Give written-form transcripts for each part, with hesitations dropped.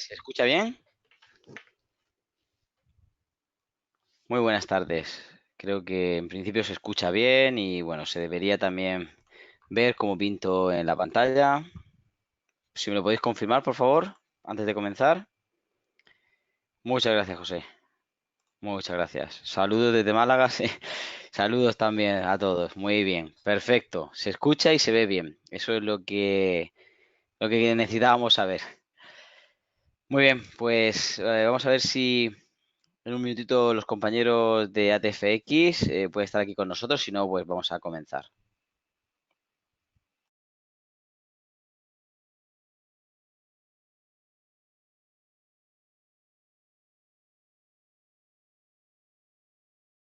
¿Se escucha bien? Muy buenas tardes. Creo que en principio se escucha bien y bueno, se debería también ver cómo pinto en la pantalla. Si me lo podéis confirmar, por favor, antes de comenzar. Muchas gracias, José. Muchas gracias. Saludos desde Málaga. Sí. Saludos también a todos. Muy bien. Perfecto. Se escucha y se ve bien. Eso es lo que necesitábamos saber. Muy bien, pues vamos a ver si en un minutito los compañeros de ATFX pueden estar aquí con nosotros, si no, pues vamos a comenzar.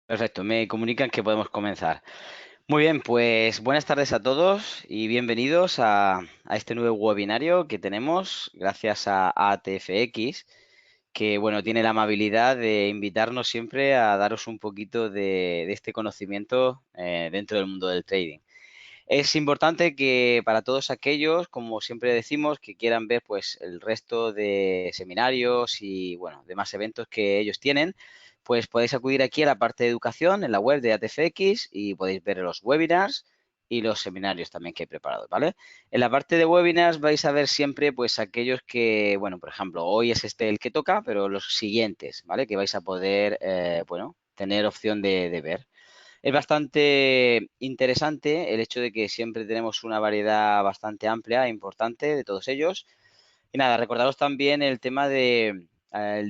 Perfecto, me comunican que podemos comenzar. Muy bien, pues buenas tardes a todos y bienvenidos a este nuevo webinario que tenemos gracias a ATFX, que bueno, tiene la amabilidad de invitarnos siempre a daros un poquito de este conocimiento dentro del mundo del trading. Es importante que para todos aquellos, como siempre decimos, que quieran ver pues el resto de seminarios y bueno, demás eventos que ellos tienen, pues podéis acudir aquí a la parte de educación en la web de ATFX y podéis ver los webinars y los seminarios también que he preparado, ¿vale? En la parte de webinars vais a ver siempre pues aquellos que, bueno, por ejemplo, hoy es este el que toca, pero los siguientes, ¿vale? Que vais a poder, bueno, tener opción de ver. Es bastante interesante el hecho de que siempre tenemos una variedad bastante amplia e importante de todos ellos. Y nada, recordaros también el tema de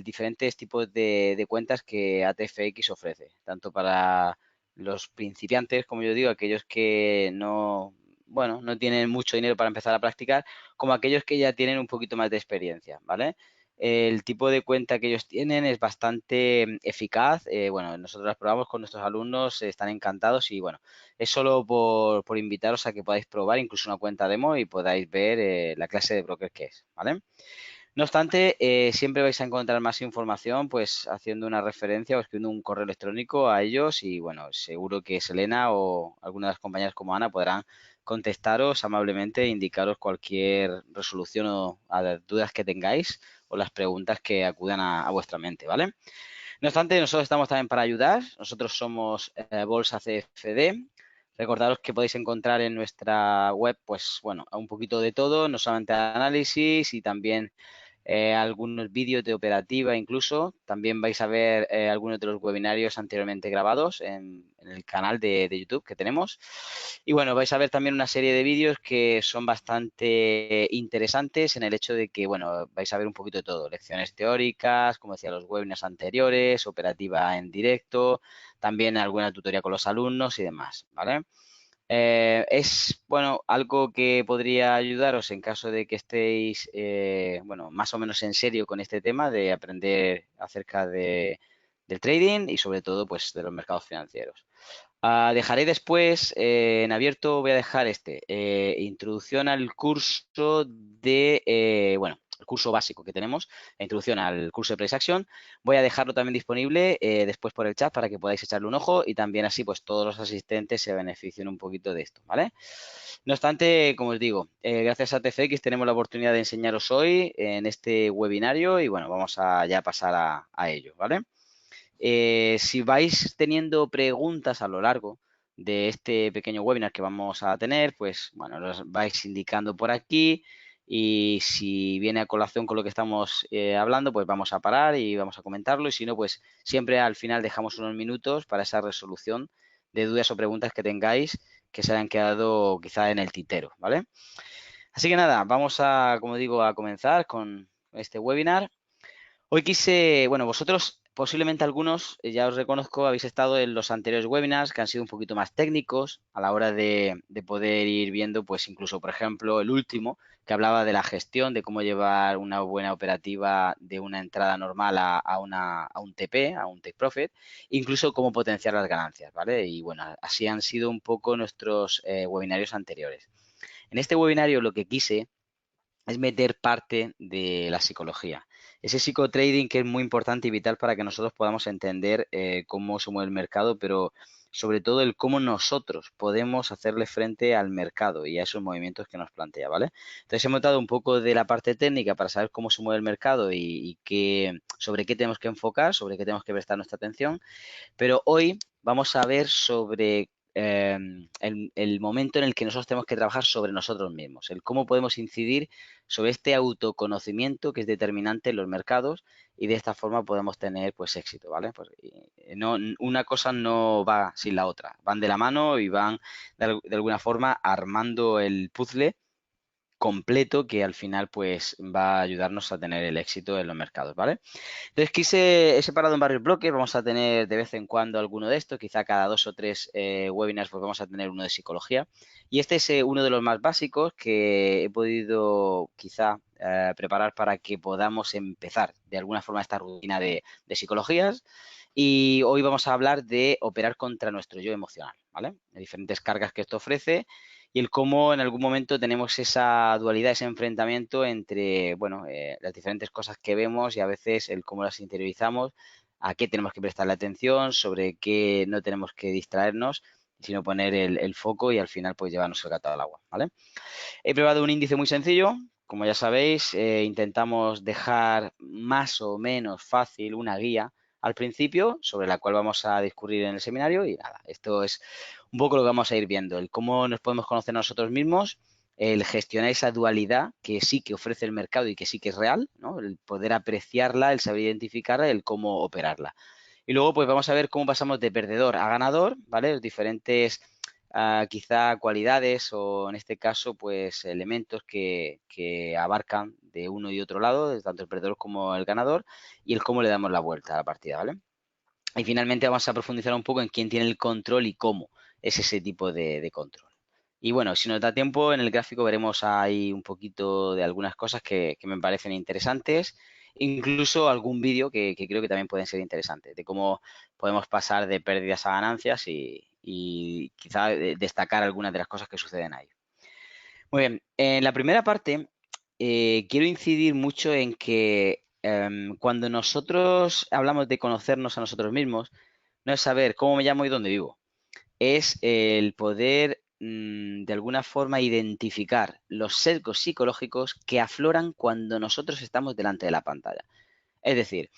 diferentes tipos de cuentas que ATFX ofrece, tanto para los principiantes, como yo digo, aquellos que no, bueno, no tienen mucho dinero para empezar a practicar, como aquellos que ya tienen un poquito más de experiencia, ¿vale? El tipo de cuenta que ellos tienen es bastante eficaz. Bueno, nosotros las probamos con nuestros alumnos, están encantados y bueno, es solo por invitaros a que podáis probar incluso una cuenta demo y podáis ver la clase de broker que es, ¿vale? No obstante, siempre vais a encontrar más información pues haciendo una referencia o escribiendo un correo electrónico a ellos y bueno, seguro que Selena o alguna de las compañeras como Ana podrán contestaros amablemente e indicaros cualquier resolución o a las dudas que tengáis o las preguntas que acudan a vuestra mente, ¿vale? No obstante, nosotros estamos también para ayudar. Nosotros somos Bolsa CFD. Recordaros que podéis encontrar en nuestra web, pues bueno, un poquito de todo, no solamente análisis y también algunos vídeos de operativa incluso. También vais a ver algunos de los webinarios anteriormente grabados en el canal de YouTube que tenemos. Y bueno, vais a ver también una serie de vídeos que son bastante interesantes en el hecho de que, bueno, vais a ver un poquito de todo. Lecciones teóricas, como decía, los webinars anteriores, operativa en directo, también alguna tutoría con los alumnos y demás, ¿vale? Es, bueno, algo que podría ayudaros en caso de que estéis, bueno, más o menos en serio con este tema de aprender acerca del trading y sobre todo, pues, de los mercados financieros. Dejaré después en abierto, voy a dejar introducción al curso bueno, el curso básico que tenemos, la introducción al curso de Price Action. Voy a dejarlo también disponible después por el chat para que podáis echarle un ojo y también así pues todos los asistentes se beneficien un poquito de esto, ¿vale? No obstante, como os digo, gracias a TFX tenemos la oportunidad de enseñaros hoy en este webinario y bueno, vamos a ya pasar a ello, ¿vale? Si vais teniendo preguntas a lo largo de este pequeño webinar que vamos a tener, pues bueno, los vais indicando por aquí y si viene a colación con lo que estamos hablando, pues vamos a parar y vamos a comentarlo y si no, pues siempre al final dejamos unos minutos para esa resolución de dudas o preguntas que tengáis que se hayan quedado quizá en el tintero, ¿vale? Así que nada, vamos a, como digo, a comenzar con este webinar. Hoy quise, bueno, vosotros posiblemente algunos, ya os reconozco, habéis estado en los anteriores webinars que han sido un poquito más técnicos a la hora de poder ir viendo, pues incluso, por ejemplo, el último que hablaba de la gestión, de cómo llevar una buena operativa de una entrada normal a un TP, a un Take Profit, incluso cómo potenciar las ganancias, ¿vale? Y bueno, así han sido un poco nuestros webinarios anteriores. En este webinario lo que quise es meter parte de la psicología. Ese psicotrading que es muy importante y vital para que nosotros podamos entender cómo se mueve el mercado, pero sobre todo el cómo nosotros podemos hacerle frente al mercado y a esos movimientos que nos plantea, ¿vale? Entonces hemos dado un poco de la parte técnica para saber cómo se mueve el mercado y sobre qué tenemos que enfocar, sobre qué tenemos que prestar nuestra atención, pero hoy vamos a ver sobre el momento en el que nosotros tenemos que trabajar sobre nosotros mismos, el cómo podemos incidir sobre este autoconocimiento que es determinante en los mercados y de esta forma podemos tener pues éxito, ¿vale? Pues, no, una cosa no va sin la otra, van de la mano y van de alguna forma armando el puzzle completo que al final pues va a ayudarnos a tener el éxito en los mercados, ¿vale? Entonces he separado en varios bloques, vamos a tener de vez en cuando alguno de estos, quizá cada 2 o 3 webinars pues vamos a tener uno de psicología. Y este es uno de los más básicos que he podido quizá preparar para que podamos empezar de alguna forma esta rutina de psicologías. Y hoy vamos a hablar de operar contra nuestro yo emocional, ¿vale? De diferentes cargas que esto ofrece y el cómo en algún momento tenemos esa dualidad, ese enfrentamiento entre, bueno, las diferentes cosas que vemos y a veces el cómo las interiorizamos, a qué tenemos que prestarle atención, sobre qué no tenemos que distraernos, sino poner el foco y al final pues llevarnos el gato al agua, ¿vale? He probado un índice muy sencillo, como ya sabéis, intentamos dejar más o menos fácil una guía al principio sobre la cual vamos a discurrir en el seminario y nada, esto es un poco lo que vamos a ir viendo, el cómo nos podemos conocer nosotros mismos, el gestionar esa dualidad que sí que ofrece el mercado y que sí que es real, ¿no? El poder apreciarla, el saber identificarla, el cómo operarla. Y luego pues vamos a ver cómo pasamos de perdedor a ganador, ¿vale? Los diferentes quizá cualidades o en este caso pues elementos que abarcan de uno y otro lado, de tanto el perdedor como el ganador y el cómo le damos la vuelta a la partida, ¿vale? Y finalmente vamos a profundizar un poco en quién tiene el control y cómo es ese tipo de control. Y bueno, si nos da tiempo, en el gráfico veremos ahí un poquito de algunas cosas que me parecen interesantes, incluso algún vídeo que creo que también pueden ser interesantes, de cómo podemos pasar de pérdidas a ganancias y quizá destacar algunas de las cosas que suceden ahí. Muy bien, en la primera parte quiero incidir mucho en que cuando nosotros hablamos de conocernos a nosotros mismos, no es saber cómo me llamo y dónde vivo, es el poder de alguna forma identificar los sesgos psicológicos que afloran cuando nosotros estamos delante de la pantalla. Es decir,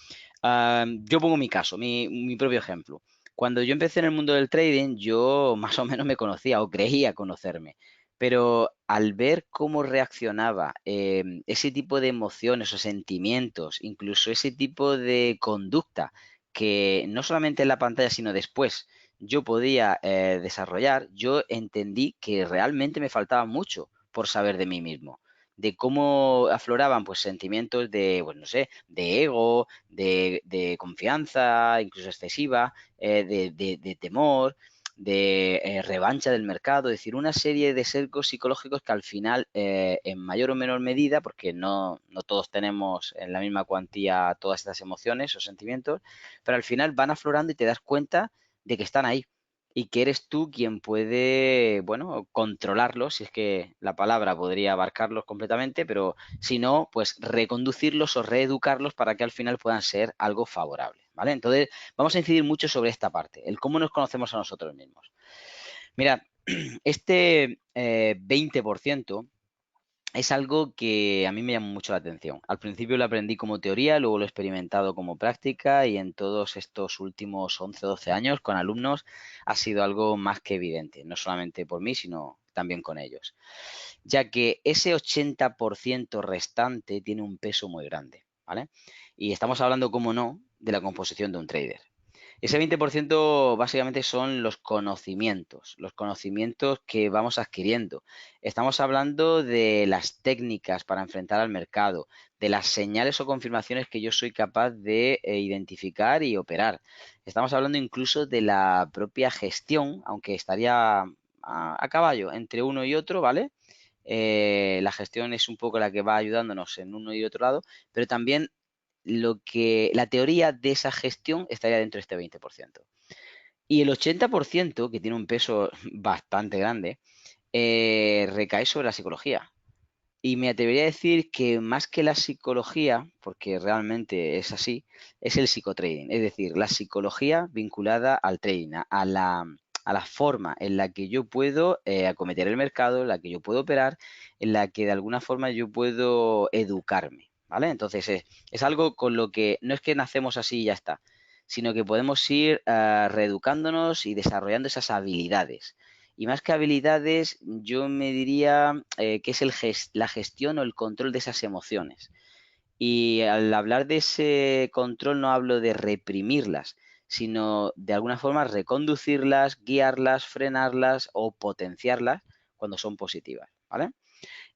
yo pongo mi caso, mi propio ejemplo. Cuando yo empecé en el mundo del trading, yo más o menos me conocía o creía conocerme, pero al ver cómo reaccionaba ese tipo de emociones o sentimientos, incluso ese tipo de conducta que no solamente en la pantalla, sino después yo podía desarrollar, yo entendí que realmente me faltaba mucho por saber de mí mismo, de cómo afloraban pues sentimientos de, pues no sé, de ego, de confianza, incluso excesiva, de temor, de revancha del mercado, es decir, una serie de sesgos psicológicos que al final, en mayor o menor medida, porque no todos tenemos en la misma cuantía todas estas emociones o sentimientos, pero al final van aflorando y te das cuenta de que están ahí y que eres tú quien puede, bueno, controlarlos, si es que la palabra podría abarcarlos completamente, pero si no, pues reconducirlos o reeducarlos para que al final puedan ser algo favorable, ¿vale? Entonces, vamos a incidir mucho sobre esta parte, el cómo nos conocemos a nosotros mismos. Mira, este 20% es algo que a mí me llama mucho la atención. Al principio lo aprendí como teoría, luego lo he experimentado como práctica y en todos estos últimos 11 o 12 años con alumnos ha sido algo más que evidente, no solamente por mí, sino también con ellos, ya que ese 80% restante tiene un peso muy grande, ¿vale? Y estamos hablando, como no, de la composición de un trader. Ese 20% básicamente son los conocimientos que vamos adquiriendo. Estamos hablando de las técnicas para enfrentar al mercado, de las señales o confirmaciones que yo soy capaz de identificar y operar. Estamos hablando incluso de la propia gestión, aunque estaría a caballo entre uno y otro, ¿vale? La gestión es un poco la que va ayudándonos en uno y otro lado, pero también la teoría de esa gestión estaría dentro de este 20%. Y el 80%, que tiene un peso bastante grande, recae sobre la psicología. Y me atrevería a decir que más que la psicología, porque realmente es así, es el psicotrading. Es decir, la psicología vinculada al trading, a la forma en la que yo puedo acometer el mercado, en la que yo puedo operar, en la que de alguna forma yo puedo educarme, ¿vale? Entonces es algo con lo que no es que nacemos así y ya está, sino que podemos ir reeducándonos y desarrollando esas habilidades. Y más que habilidades, yo me diría que es la gestión o el control de esas emociones. Y al hablar de ese control no hablo de reprimirlas, sino de alguna forma reconducirlas, guiarlas, frenarlas o potenciarlas cuando son positivas, ¿vale?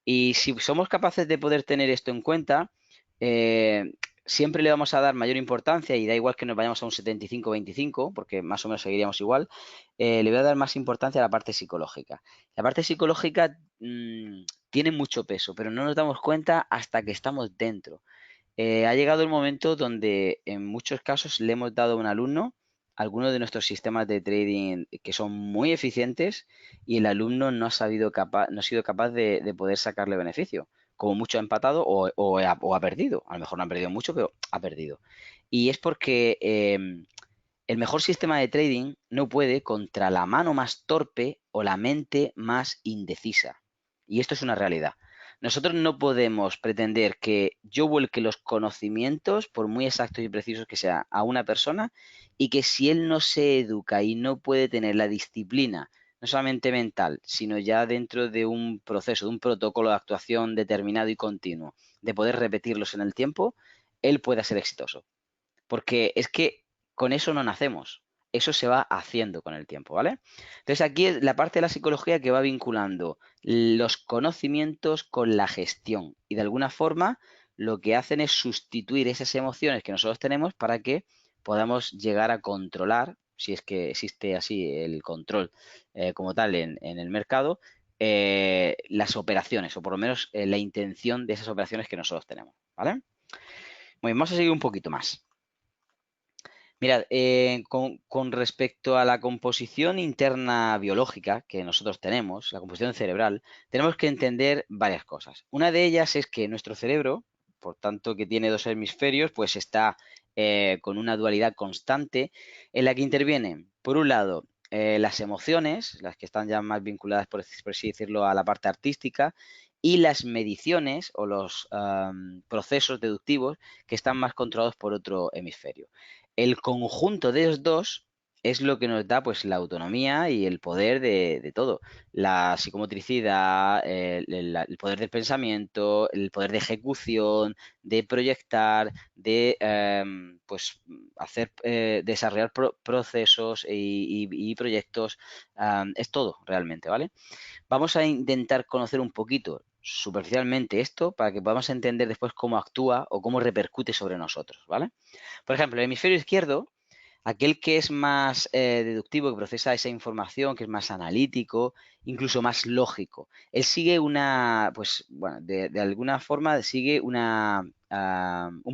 Y si somos capaces de poder tener esto en cuenta, eh, siempre le vamos a dar mayor importancia y da igual que nos vayamos a un 75-25, porque más o menos seguiríamos igual, le voy a dar más importancia a la parte psicológica. La parte psicológica tiene mucho peso, pero no nos damos cuenta hasta que estamos dentro. Ha llegado el momento donde en muchos casos le hemos dado a un alumno algunos de nuestros sistemas de trading que son muy eficientes y el alumno no no ha sido capaz de poder sacarle beneficio. Como mucho ha empatado o ha perdido. A lo mejor no ha perdido mucho, pero ha perdido. Y es porque el mejor sistema de trading no puede contra la mano más torpe o la mente más indecisa. Y esto es una realidad. Nosotros no podemos pretender que yo vuelque los conocimientos, por muy exactos y precisos que sea, a una persona y que si él no se educa y no puede tener la disciplina, no solamente mental, sino ya dentro de un proceso, de un protocolo de actuación determinado y continuo, de poder repetirlos en el tiempo, él pueda ser exitoso. Porque es que con eso no nacemos. Eso se va haciendo con el tiempo, ¿vale? Entonces aquí es la parte de la psicología que va vinculando los conocimientos con la gestión y de alguna forma lo que hacen es sustituir esas emociones que nosotros tenemos para que podamos llegar a controlar, si es que existe así el control como tal en el mercado, las operaciones o por lo menos la intención de esas operaciones que nosotros tenemos, ¿vale? Muy bien, vamos a seguir un poquito más. Mirad, con respecto a la composición interna biológica que nosotros tenemos, la composición cerebral, tenemos que entender varias cosas. Una de ellas es que nuestro cerebro, por tanto que tiene dos hemisferios, pues está con una dualidad constante en la que intervienen, por un lado, las emociones, las que están ya más vinculadas, por así decirlo, a la parte artística, y las mediciones o los procesos deductivos que están más controlados por otro hemisferio. El conjunto de los dos es lo que nos da pues la autonomía y el poder de todo. La psicomotricidad, el poder del pensamiento, el poder de ejecución, de proyectar, de pues hacer desarrollar procesos y proyectos. Es todo realmente, ¿vale? Vamos a intentar conocer un poquito superficialmente esto para que podamos entender después cómo actúa o cómo repercute sobre nosotros, ¿vale? Por ejemplo, el hemisferio izquierdo, aquel que es más deductivo, que procesa esa información, que es más analítico, incluso más lógico. Él sigue una, pues, bueno, de alguna forma sigue un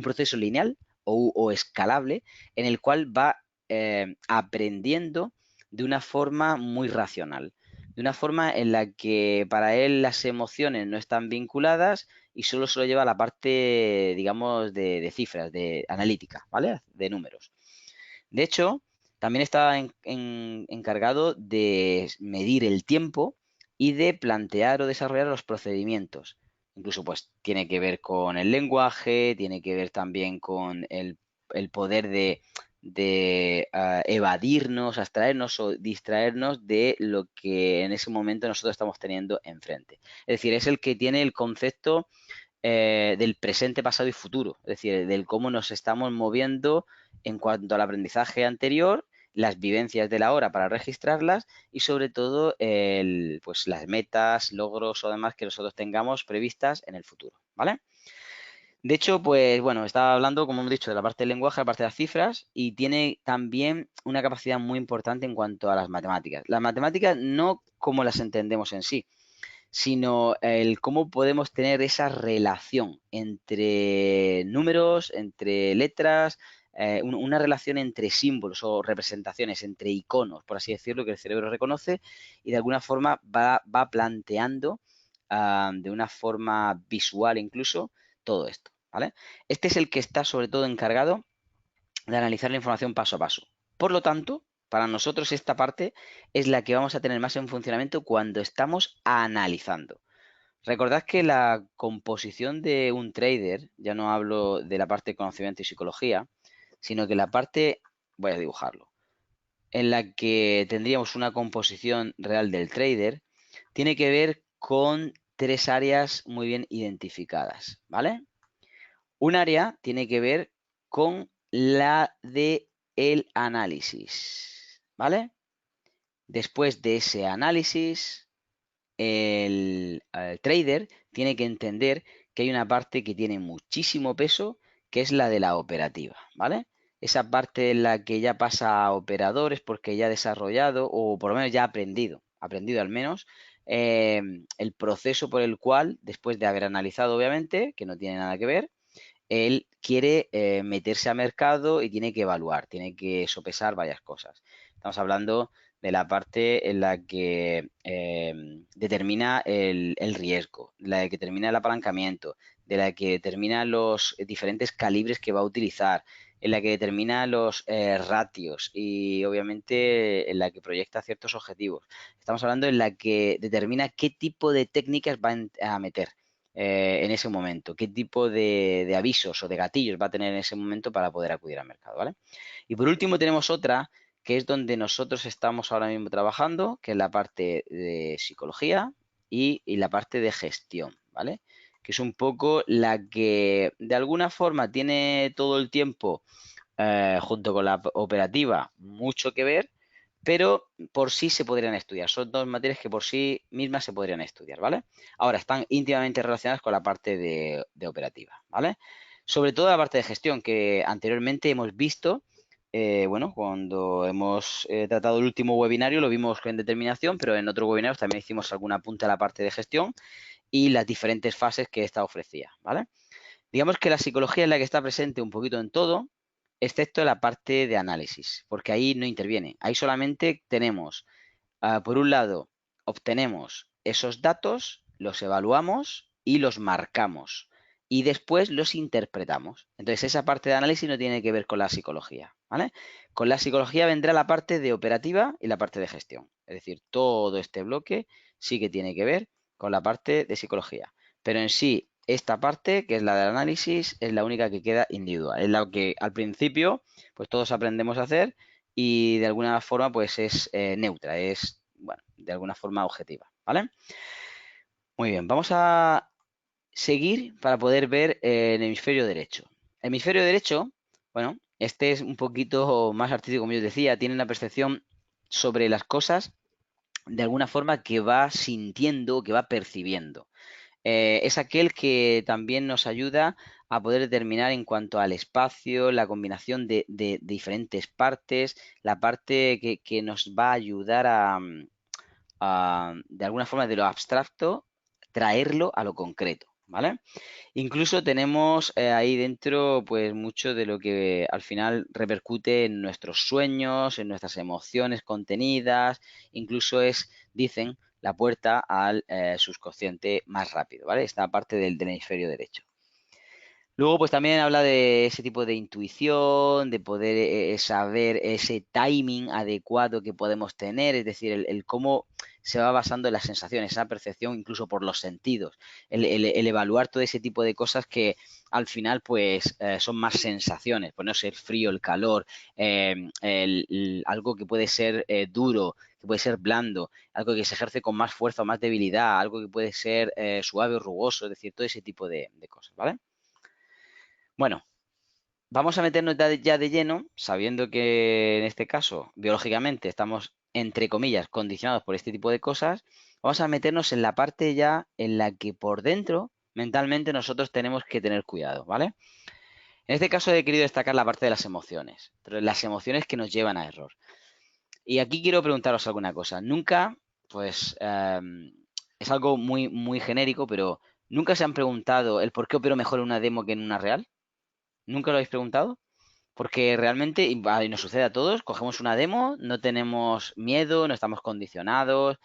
proceso lineal o escalable en el cual va aprendiendo de una forma muy racional. De una forma en la que para él las emociones no están vinculadas y solo se lo lleva a la parte, digamos, de cifras, de analítica, ¿vale? De números. De hecho, también está encargado de medir el tiempo y de plantear o desarrollar los procedimientos. Incluso, pues, tiene que ver con el lenguaje, tiene que ver también con el poder de evadirnos, abstraernos o distraernos de lo que en ese momento nosotros estamos teniendo enfrente. Es decir, es el que tiene el concepto del presente, pasado y futuro, es decir, del cómo nos estamos moviendo en cuanto al aprendizaje anterior, las vivencias de la hora para registrarlas y sobre todo pues las metas, logros o demás que nosotros tengamos previstas en el futuro, ¿vale? De hecho, pues bueno, estaba hablando, como hemos dicho, de la parte del lenguaje, la parte de las cifras y tiene también una capacidad muy importante en cuanto a las matemáticas. Las matemáticas no como las entendemos en sí, sino el cómo podemos tener esa relación entre números, entre letras, una relación entre símbolos o representaciones, entre iconos, por así decirlo, que el cerebro reconoce y de alguna forma va planteando de una forma visual incluso todo esto, ¿vale? Este es el que está sobre todo encargado de analizar la información paso a paso. Por lo tanto, Para nosotros esta parte es la que vamos a tener más en funcionamiento cuando estamos analizando. Recordad que la composición de un trader, ya no hablo de la parte de conocimiento y psicología, sino que la parte, voy a dibujarlo, en la que tendríamos una composición real del trader, tiene que ver con tres áreas muy bien identificadas, ¿vale? Un área tiene que ver con la de el análisis, ¿vale? Después de ese análisis, el trader tiene que entender que hay una parte que tiene muchísimo peso, que es la de la operativa, ¿vale? Esa parte en la que ya pasa a operadores porque ya ha desarrollado o por lo menos ya ha aprendido al menos eh, el proceso por el cual, después de haber analizado, obviamente, que no tiene nada que ver, él quiere meterse a mercado y tiene que evaluar, tiene que sopesar varias cosas. Estamos hablando de la parte en la que determina el riesgo, la de que determina el apalancamiento, de la que determina los diferentes calibres que va a utilizar, en la que determina los ratios y obviamente en la que proyecta ciertos objetivos. Estamos hablando en la que determina qué tipo de técnicas va a meter en ese momento, qué tipo de avisos o de gatillos va a tener en ese momento para poder acudir al mercado, ¿vale? Y por último tenemos otra que es donde nosotros estamos ahora mismo trabajando, que es la parte de psicología y la parte de gestión, ¿vale? Que es un poco la que de alguna forma tiene todo el tiempo, junto con la operativa, mucho que ver, pero por sí se podrían estudiar. Son dos materias que por sí mismas se podrían estudiar, ¿vale? Ahora, están íntimamente relacionadas con la parte de operativa, ¿vale? Sobre todo la parte de gestión, que anteriormente hemos visto, bueno, cuando hemos tratado el último webinario lo vimos con determinación, pero en otros webinarios también hicimos algún apunte a la parte de gestión y las diferentes fases que esta ofrecía, ¿vale? Digamos que la psicología es la que está presente un poquito en todo, excepto la parte de análisis, porque ahí no interviene. Ahí solamente tenemos, por un lado, obtenemos esos datos, los evaluamos y los marcamos. Y después los interpretamos. Entonces, esa parte de análisis no tiene que ver con la psicología, ¿vale? Con la psicología vendrá la parte de operativa y la parte de gestión. Es decir, todo este bloque sí que tiene que ver con la parte de psicología. Pero en sí, esta parte, que es la del análisis, es la única que queda individual. Es la que al principio, pues todos aprendemos a hacer y de alguna forma, pues es neutra, es, bueno, de alguna forma objetiva, ¿vale? Muy bien, vamos a seguir para poder ver el hemisferio derecho. El hemisferio derecho, bueno, este es un poquito más artístico, como yo decía, tiene una percepción sobre las cosas de alguna forma que va sintiendo, que va percibiendo. Es aquel que también nos ayuda a poder determinar en cuanto al espacio, la combinación de diferentes partes, la parte que nos va a ayudar de alguna forma, de lo abstracto, traerlo a lo concreto, ¿vale? Incluso tenemos ahí dentro, pues, mucho de lo que al final repercute en nuestros sueños, en nuestras emociones contenidas, incluso es, dicen, la puerta al subconsciente más rápido, ¿vale? Esta parte del hemisferio derecho. Luego, pues también habla de ese tipo de intuición, de poder saber ese timing adecuado que podemos tener, es decir, el cómo se va basando en las sensaciones, esa percepción incluso por los sentidos, el evaluar todo ese tipo de cosas que al final pues son más sensaciones, pues no sé, el frío, el calor, algo que puede ser duro, que puede ser blando, algo que se ejerce con más fuerza o más debilidad, algo que puede ser suave o rugoso, es decir, todo ese tipo de cosas, ¿vale? Bueno, vamos a meternos ya de lleno, sabiendo que en este caso, biológicamente, estamos, entre comillas, condicionados por este tipo de cosas. Vamos a meternos en la parte ya en la que por dentro, mentalmente, nosotros tenemos que tener cuidado, ¿vale? En este caso he querido destacar la parte de las emociones, pero las emociones que nos llevan a error. Y aquí quiero preguntaros alguna cosa. Nunca, pues, es algo muy, muy genérico, pero ¿nunca se han preguntado el por qué opero mejor en una demo que en una real? ¿Nunca lo habéis preguntado? Porque realmente, y nos sucede a todos, cogemos una demo, no tenemos miedo, no estamos condicionados,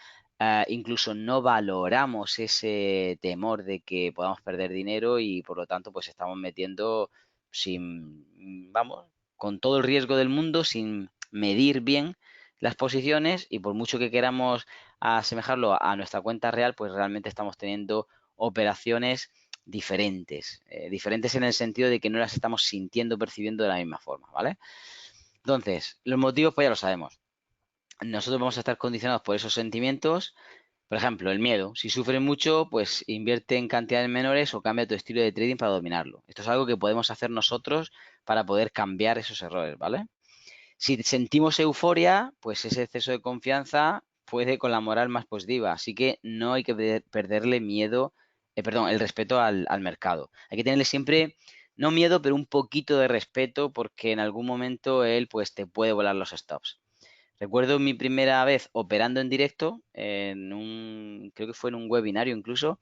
incluso no valoramos ese temor de que podamos perder dinero y por lo tanto pues estamos metiendo sin, vamos, con todo el riesgo del mundo, sin medir bien las posiciones y por mucho que queramos asemejarlo a nuestra cuenta real, pues realmente estamos teniendo operaciones diferentes. Diferentes en el sentido de que no las estamos sintiendo, percibiendo de la misma forma, ¿vale? Entonces, los motivos pues ya lo sabemos. Nosotros vamos a estar condicionados por esos sentimientos. Por ejemplo, el miedo. Si sufres mucho, pues invierte en cantidades menores o cambia tu estilo de trading para dominarlo. Esto es algo que podemos hacer nosotros para poder cambiar esos errores, ¿vale? Si sentimos euforia, pues ese exceso de confianza puede con la moral más positiva. Así que no hay que perderle miedo, perdón, el respeto al mercado. Hay que tenerle siempre, no miedo, pero un poquito de respeto porque en algún momento él pues te puede volar los stops. Recuerdo mi primera vez operando en directo, creo que fue en un webinario incluso,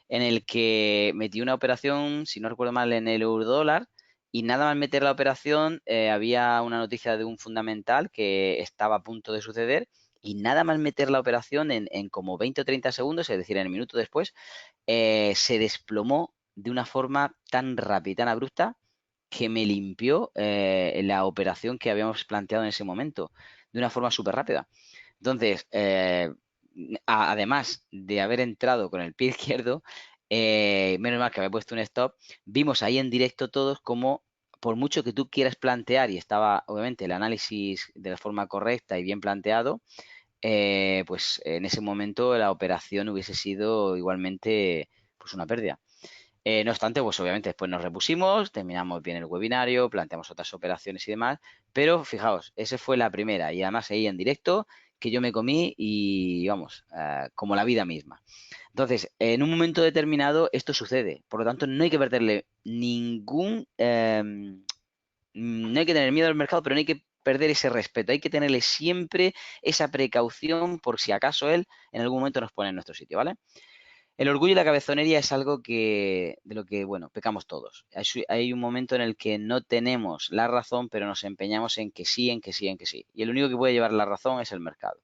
en el que metí una operación, si no recuerdo mal, en el eurodólar y nada más meter la operación había una noticia de un fundamental que estaba a punto de suceder y nada más meter la operación en como 20 o 30 segundos, es decir, en el minuto después, se desplomó de una forma tan rápida y tan abrupta que me limpió la operación que habíamos planteado en ese momento de una forma súper rápida. Entonces, además de haber entrado con el pie izquierdo, menos mal que había puesto un stop, vimos ahí en directo todos como por mucho que tú quieras plantear y estaba obviamente el análisis de la forma correcta y bien planteado, pues en ese momento la operación hubiese sido igualmente pues una pérdida. No obstante, pues obviamente después nos repusimos, terminamos bien el webinario, planteamos otras operaciones y demás, pero fijaos, esa fue la primera y además ahí en directo que yo me comí y vamos, como la vida misma. Entonces, en un momento determinado esto sucede, por lo tanto no hay que perderle no hay que tener miedo al mercado, pero no hay que perder ese respeto, hay que tenerle siempre esa precaución por si acaso él en algún momento nos pone en nuestro sitio, ¿vale? El orgullo y la cabezonería es algo de lo que, bueno, pecamos todos. Hay un momento en el que no tenemos la razón, pero nos empeñamos en que sí, en que sí, en que sí. Y el único que puede llevar la razón es el mercado.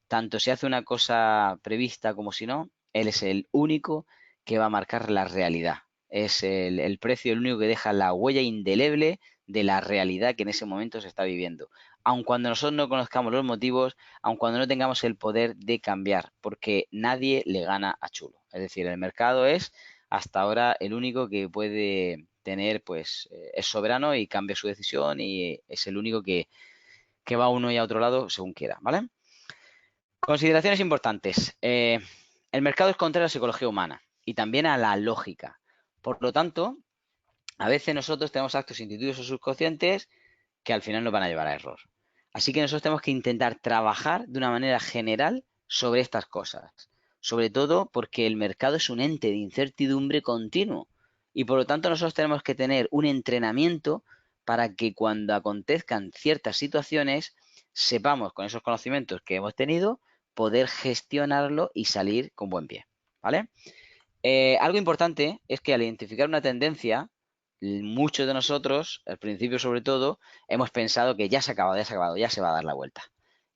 Tanto si hace una cosa prevista como si no, él es el único que va a marcar la realidad. Es el precio el único que deja la huella indeleble de la realidad que en ese momento se está viviendo. Aun cuando nosotros no conozcamos los motivos, aun cuando no tengamos el poder de cambiar, porque nadie le gana a Chulo. Es decir, el mercado es hasta ahora el único que puede tener, pues, es soberano y cambia su decisión y es el único que va a uno y a otro lado según quiera, ¿vale? Consideraciones importantes. El mercado es contrario a la psicología humana y también a la lógica. Por lo tanto, a veces nosotros tenemos actos intuitivos o subconscientes que al final nos van a llevar a error. Así que nosotros tenemos que intentar trabajar de una manera general sobre estas cosas. Sobre todo porque el mercado es un ente de incertidumbre continuo. Y por lo tanto nosotros tenemos que tener un entrenamiento para que cuando acontezcan ciertas situaciones sepamos con esos conocimientos que hemos tenido poder gestionarlo y salir con buen pie. ¿Vale? Algo importante es que al identificar una tendencia, muchos de nosotros, al principio sobre todo, hemos pensado que ya se ha acabado, ya se ha acabado, ya se va a dar la vuelta.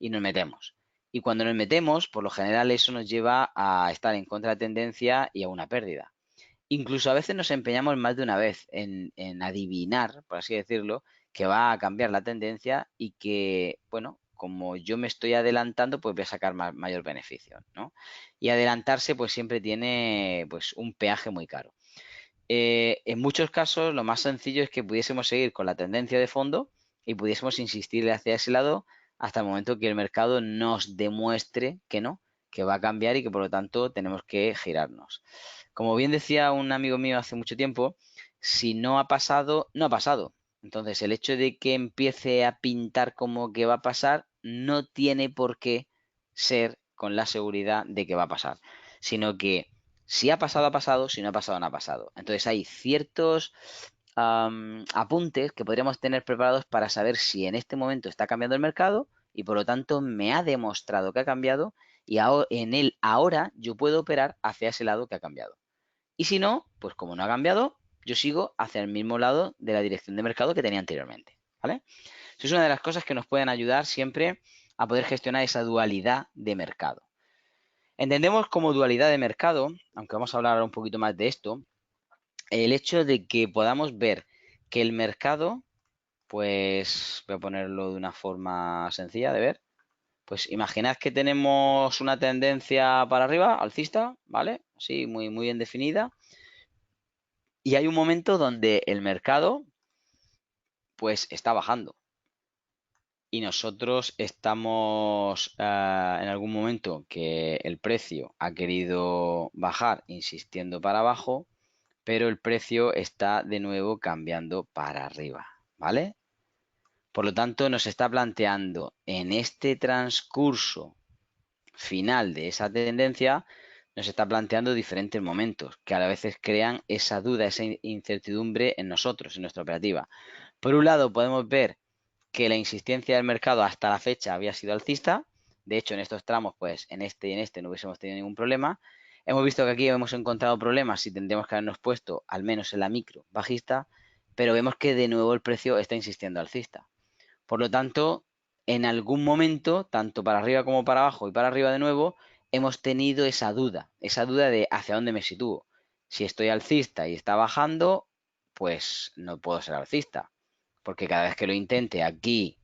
Y nos metemos. Y cuando nos metemos, por lo general eso nos lleva a estar en contra de la tendencia y a una pérdida. Incluso a veces nos empeñamos más de una vez en adivinar, por así decirlo, que va a cambiar la tendencia y que, bueno, como yo me estoy adelantando, pues voy a sacar mayor beneficio, ¿no? Y adelantarse, pues siempre tiene, pues, un peaje muy caro. En muchos casos, lo más sencillo es que pudiésemos seguir con la tendencia de fondo y pudiésemos insistir hacia ese lado hasta el momento que el mercado nos demuestre que no, que va a cambiar y que por lo tanto tenemos que girarnos. Como bien decía un amigo mío hace mucho tiempo, si no ha pasado, no ha pasado. Entonces, el hecho de que empiece a pintar como que va a pasar no tiene por qué ser con la seguridad de que va a pasar, sino que si ha pasado, ha pasado, si no ha pasado, no ha pasado. Entonces, hay ciertos apuntes que podríamos tener preparados para saber si en este momento está cambiando el mercado y por lo tanto me ha demostrado que ha cambiado y en él ahora yo puedo operar hacia ese lado que ha cambiado. Y si no, pues como no ha cambiado, yo sigo hacia el mismo lado de la dirección de mercado que tenía anteriormente. ¿Vale? Eso es una de las cosas que nos pueden ayudar siempre a poder gestionar esa dualidad de mercado. Entendemos como dualidad de mercado, aunque vamos a hablar ahora un poquito más de esto, el hecho de que podamos ver que el mercado, pues voy a ponerlo de una forma sencilla de ver, Pues imaginad que tenemos una tendencia para arriba, alcista, ¿vale? Sí, muy, muy bien definida. Y hay un momento donde el mercado, pues, está bajando. Y nosotros estamos en algún momento que el precio ha querido bajar insistiendo para abajo, pero el precio está de nuevo cambiando para arriba, ¿vale? Por lo tanto, nos está planteando en este transcurso final de esa tendencia, nos está planteando diferentes momentos que a la vez crean esa duda, esa incertidumbre en nosotros, en nuestra operativa. Por un lado, podemos ver que la insistencia del mercado hasta la fecha había sido alcista. De hecho, en estos tramos, pues en este y en este no hubiésemos tenido ningún problema. Hemos visto que aquí hemos encontrado problemas y tendríamos que habernos puesto, al menos en la micro, bajista, pero vemos que de nuevo el precio está insistiendo alcista. Por lo tanto, en algún momento, tanto para arriba como para abajo y para arriba de nuevo, hemos tenido esa duda de hacia dónde me sitúo. Si estoy alcista y está bajando, pues no puedo ser alcista, porque cada vez que lo intente aquí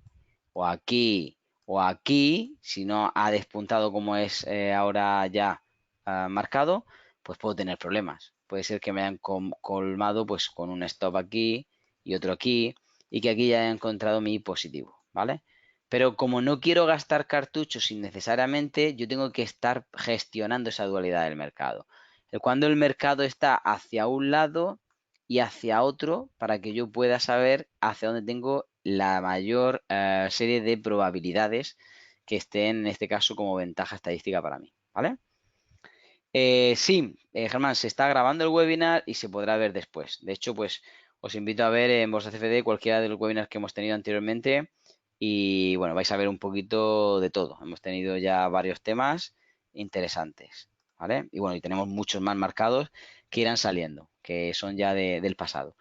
o aquí o aquí, si no ha despuntado como es ahora ya marcado, pues puedo tener problemas. Puede ser que me hayan colmado pues con un stop aquí y otro aquí y que aquí ya haya encontrado mi positivo, ¿vale? Pero como no quiero gastar cartuchos innecesariamente, yo tengo que estar gestionando esa dualidad del mercado. Cuando el mercado está hacia un lado y hacia otro para que yo pueda saber hacia dónde tengo la mayor serie de probabilidades que estén en este caso como ventaja estadística para mí, ¿vale? Sí, Germán, se está grabando el webinar y se podrá ver después. De hecho, pues os invito a ver en Bolsa CFD cualquiera de los webinars que hemos tenido anteriormente y bueno, vais a ver un poquito de todo. Hemos tenido ya varios temas interesantes, ¿vale? Y bueno, y tenemos muchos más marcados que irán saliendo, que son ya del pasado.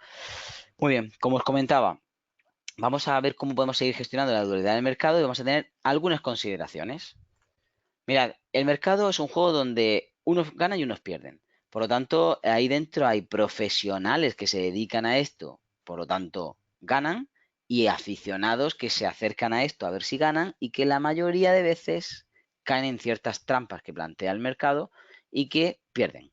Muy bien, como os comentaba, vamos a ver cómo podemos seguir gestionando la dualidad del mercado y vamos a tener algunas consideraciones. Mirad, el mercado es un juego donde unos ganan y unos pierden. Por lo tanto, ahí dentro hay profesionales que se dedican a esto, por lo tanto, ganan, y aficionados que se acercan a esto a ver si ganan y que la mayoría de veces caen en ciertas trampas que plantea el mercado y que pierden.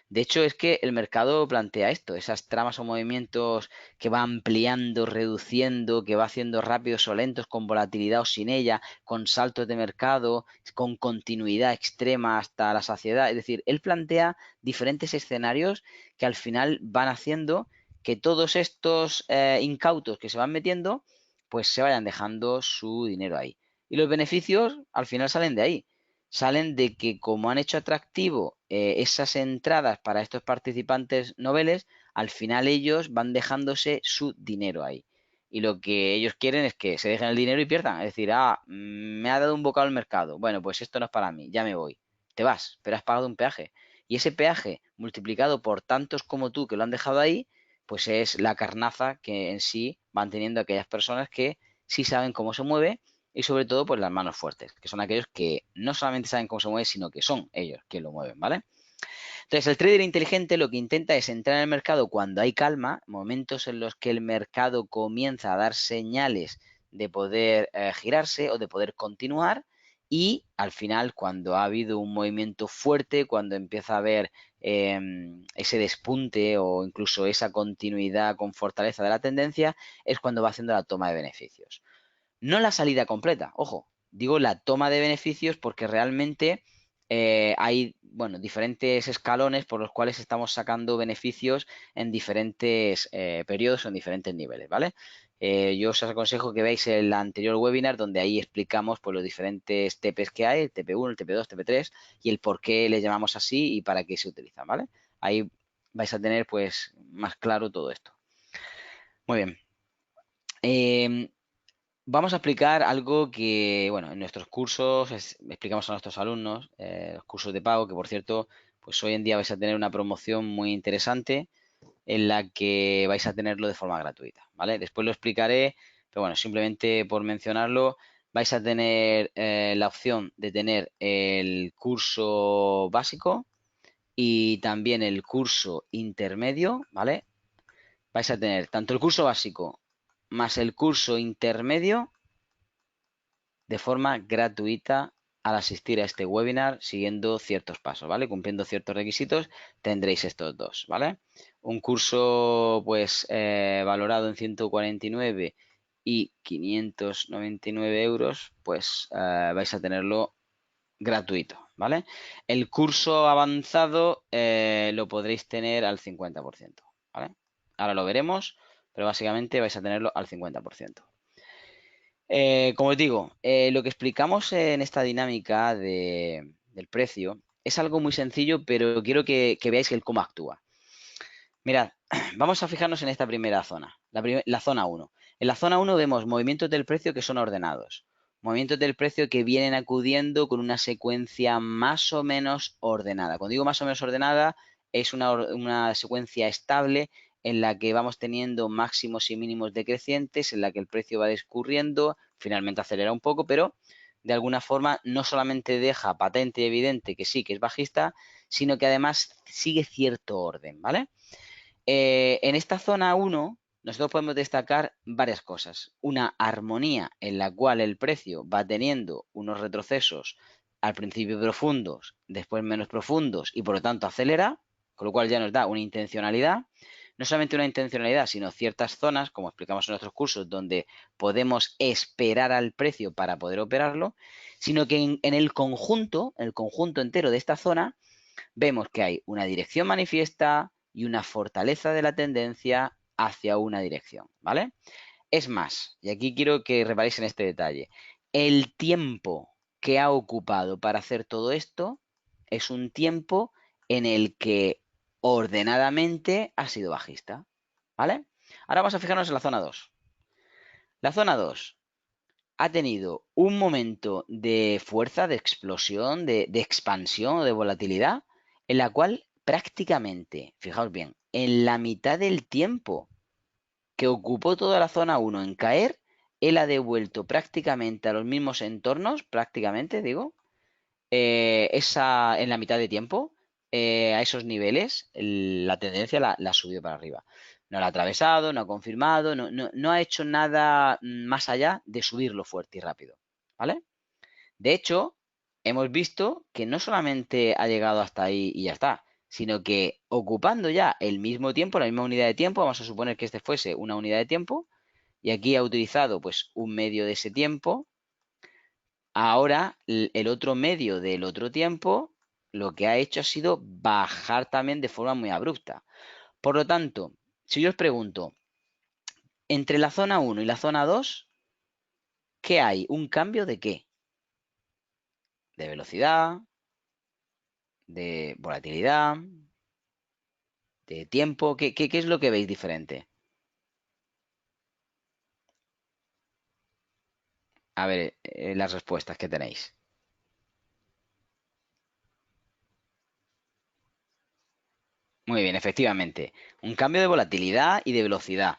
De hecho, es que el mercado plantea esto, esas tramas o movimientos que va ampliando, reduciendo, que va haciendo rápidos o lentos, con volatilidad o sin ella, con saltos de mercado, con continuidad extrema hasta la saciedad. Es decir, él plantea diferentes escenarios que al final van haciendo que todos estos incautos que se van metiendo, pues se vayan dejando su dinero ahí. Y los beneficios al final salen de ahí, salen de que como han hecho atractivo esas entradas para estos participantes noveles, al final ellos van dejándose su dinero ahí. Y lo que ellos quieren es que se dejen el dinero y pierdan. Es decir, me ha dado un bocado el mercado. Bueno, pues esto no es para mí, ya me voy. Te vas, pero has pagado un peaje. Y ese peaje multiplicado por tantos como tú que lo han dejado ahí, pues es la carnaza que en sí van teniendo aquellas personas que sí saben cómo se mueve y sobre todo pues las manos fuertes, que son aquellos que no solamente saben cómo se mueve, sino que son ellos quienes lo mueven, ¿vale? Entonces, el trader inteligente lo que intenta es entrar en el mercado cuando hay calma, momentos en los que el mercado comienza a dar señales de poder girarse o de poder continuar y al final cuando ha habido un movimiento fuerte, cuando empieza a haber ese despunte o incluso esa continuidad con fortaleza de la tendencia, es cuando va haciendo la toma de beneficios. No la salida completa, ojo, digo la toma de beneficios porque realmente hay, bueno, diferentes escalones por los cuales estamos sacando beneficios en diferentes periodos o en diferentes niveles, ¿vale? Yo os aconsejo que veáis el anterior webinar donde ahí explicamos pues, los diferentes TPs que hay, el TP1, el TP2, TP3 y el por qué les llamamos así y para qué se utilizan, ¿vale? Ahí vais a tener pues más claro todo esto. Muy bien. Vamos a explicar algo que, bueno, en nuestros cursos explicamos a nuestros alumnos, los cursos de pago, que por cierto, pues hoy en día vais a tener una promoción muy interesante en la que vais a tenerlo de forma gratuita, ¿vale? Después lo explicaré, pero bueno, simplemente por mencionarlo, vais a tener la opción de tener el curso básico y también el curso intermedio, ¿vale? Vais a tener tanto el curso básico más el curso intermedio de forma gratuita al asistir a este webinar siguiendo ciertos pasos, ¿vale? Cumpliendo ciertos requisitos tendréis estos dos, ¿vale? Un curso pues valorado en 149 y 599 euros, pues vais a tenerlo gratuito, ¿vale? El curso avanzado lo podréis tener al 50%, ¿vale? Ahora lo veremos, pero básicamente vais a tenerlo al 50%. Como os digo, lo que explicamos en esta dinámica del precio es algo muy sencillo, pero quiero que veáis el cómo actúa. Mirad, vamos a fijarnos en esta primera zona, la zona 1. En la zona 1 vemos movimientos del precio que son ordenados. Movimientos del precio que vienen acudiendo con una secuencia más o menos ordenada. Cuando digo más o menos ordenada, es una secuencia estable en la que vamos teniendo máximos y mínimos decrecientes, en la que el precio va discurriendo, finalmente acelera un poco, pero de alguna forma no solamente deja patente y evidente que sí, que es bajista, sino que además sigue cierto orden, ¿vale? En esta zona 1, nosotros podemos destacar varias cosas. Una armonía en la cual el precio va teniendo unos retrocesos al principio profundos, después menos profundos y por lo tanto acelera, con lo cual ya nos da una intencionalidad. No solamente una intencionalidad, sino ciertas zonas, como explicamos en nuestros cursos, donde podemos esperar al precio para poder operarlo, sino que en el conjunto entero de esta zona, vemos que hay una dirección manifiesta y una fortaleza de la tendencia hacia una dirección, ¿vale? Es más, y aquí quiero que reparéis en este detalle, el tiempo que ha ocupado para hacer todo esto es un tiempo en el que ordenadamente ha sido bajista, ¿vale? Ahora vamos a fijarnos en la zona 2. La zona 2 ha tenido un momento de fuerza, de explosión, de expansión o de volatilidad, en la cual prácticamente, fijaos bien, en la mitad del tiempo que ocupó toda la zona 1 en caer, él ha devuelto prácticamente a los mismos entornos, prácticamente digo, en la mitad de tiempo, a esos niveles, la tendencia la ha subido para arriba. No la ha atravesado, no ha confirmado, no ha hecho nada más allá de subirlo fuerte y rápido. ¿Vale? De hecho, hemos visto que no solamente ha llegado hasta ahí y ya está, sino que ocupando ya el mismo tiempo, la misma unidad de tiempo, vamos a suponer que este fuese una unidad de tiempo, y aquí ha utilizado pues un medio de ese tiempo. Ahora, el otro medio del otro tiempo, lo que ha hecho ha sido bajar también de forma muy abrupta. Por lo tanto, si yo os pregunto, entre la zona 1 y la zona 2, ¿qué hay? ¿Un cambio de qué? De velocidad, de volatilidad, de tiempo. ¿Qué es lo que veis diferente? A ver, las respuestas que tenéis. Muy bien, efectivamente. Un cambio de volatilidad y de velocidad.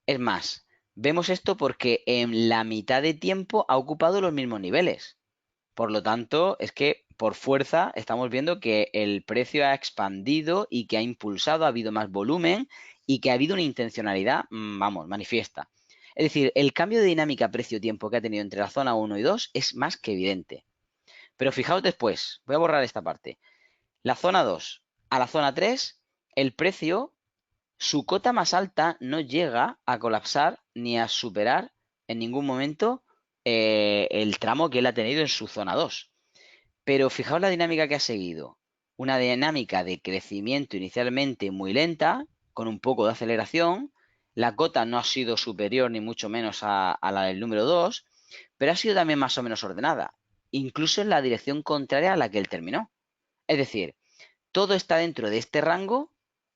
Es más, vemos esto porque en la mitad de tiempo ha ocupado los mismos niveles. Por lo tanto, es que por fuerza estamos viendo que el precio ha expandido y que ha impulsado, ha habido más volumen y que ha habido una intencionalidad, vamos, manifiesta. Es decir, el cambio de dinámica precio-tiempo que ha tenido entre la zona 1 y 2 es más que evidente. Pero fijaos después, voy a borrar esta parte. La zona 2 a la zona 3, el precio, su cota más alta no llega a colapsar ni a superar en ningún momento el tramo que él ha tenido en su zona 2. Pero fijaos la dinámica que ha seguido. Una dinámica de crecimiento inicialmente muy lenta, con un poco de aceleración. La cota no ha sido superior ni mucho menos a la del número 2, pero ha sido también más o menos ordenada, incluso en la dirección contraria a la que él terminó. Es decir, todo está dentro de este rango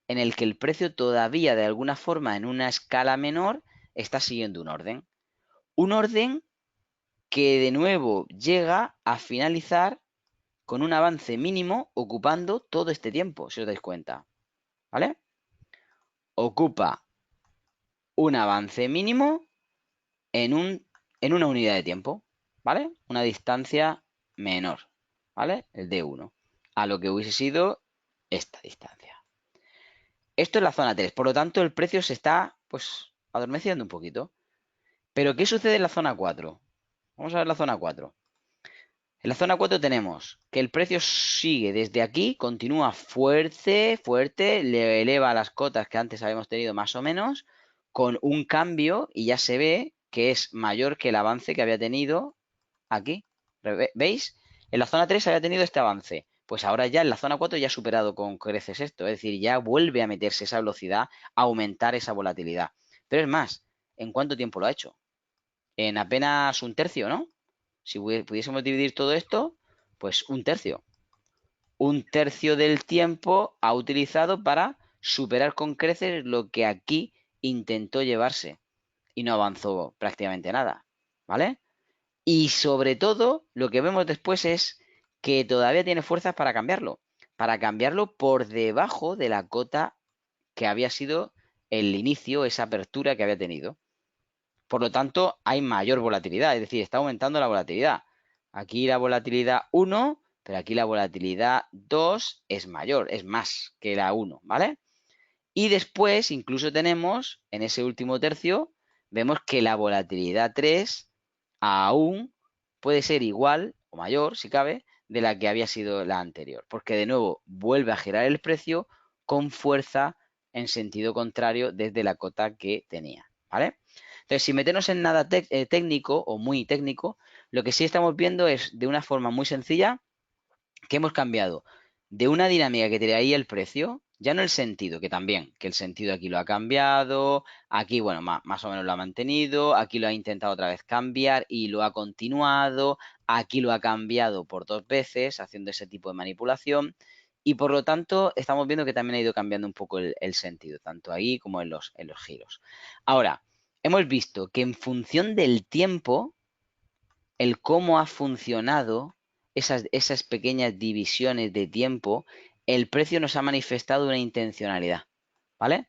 en el que el precio todavía de alguna forma en una escala menor está siguiendo un orden. Un orden que de nuevo llega a finalizar con un avance mínimo ocupando todo este tiempo, si os dais cuenta. ¿Vale? Ocupa un avance mínimo en una unidad de tiempo. ¿Vale? Una distancia menor. ¿Vale? El D1. A lo que hubiese sido esta distancia. Esto es la zona 3. Por lo tanto, el precio se está, pues, adormeciendo un poquito. Pero, ¿qué sucede en la zona 4? Vamos a ver la zona 4. En la zona 4 tenemos que el precio sigue desde aquí, continúa fuerte, fuerte, le eleva las cotas que antes habíamos tenido más o menos, con un cambio y ya se ve que es mayor que el avance que había tenido aquí. ¿Veis? En la zona 3 había tenido este avance. Pues ahora ya en la zona 4 ya ha superado con creces esto. Es decir, ya vuelve a meterse esa velocidad, a aumentar esa volatilidad. Pero es más, ¿en cuánto tiempo lo ha hecho? En apenas un tercio, ¿no? Si pudiésemos dividir todo esto, pues un tercio. Un tercio del tiempo ha utilizado para superar con creces lo que aquí intentó llevarse y no avanzó prácticamente nada, ¿vale? Y sobre todo, lo que vemos después es que todavía tiene fuerzas para cambiarlo por debajo de la cota que había sido el inicio, esa apertura que había tenido. Por lo tanto, hay mayor volatilidad, es decir, está aumentando la volatilidad. Aquí la volatilidad 1, pero aquí la volatilidad 2 es mayor, es más que la 1, ¿vale? Y después, incluso tenemos, en ese último tercio, vemos que la volatilidad 3 aún puede ser igual o mayor, si cabe, de la que había sido la anterior. Porque de nuevo vuelve a girar el precio con fuerza en sentido contrario desde la cota que tenía, ¿vale? Entonces, sin meternos en nada técnico o muy técnico, lo que sí estamos viendo es de una forma muy sencilla que hemos cambiado de una dinámica que traía el precio, ya no el sentido, que también, que el sentido aquí lo ha cambiado, aquí, bueno, más o menos lo ha mantenido, aquí lo ha intentado otra vez cambiar y lo ha continuado, aquí lo ha cambiado por 2 veces, haciendo ese tipo de manipulación, y por lo tanto estamos viendo que también ha ido cambiando un poco el sentido, tanto ahí como en los giros. Ahora, hemos visto que en función del tiempo, el cómo ha funcionado esas pequeñas divisiones de tiempo, el precio nos ha manifestado una intencionalidad, ¿vale?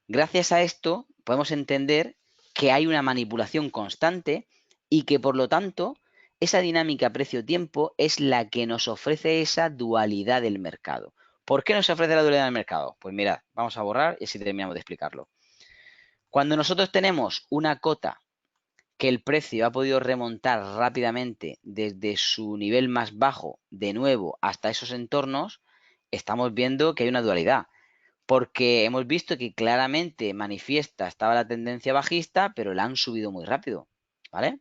Gracias a esto podemos entender que hay una manipulación constante y que por lo tanto esa dinámica precio-tiempo es la que nos ofrece esa dualidad del mercado. ¿Por qué nos ofrece la dualidad del mercado? Pues mirad, vamos a borrar y así terminamos de explicarlo. Cuando nosotros tenemos una cota que el precio ha podido remontar rápidamente desde su nivel más bajo de nuevo hasta esos entornos, estamos viendo que hay una dualidad, porque hemos visto que claramente manifiesta, estaba la tendencia bajista, pero la han subido muy rápido, ¿vale?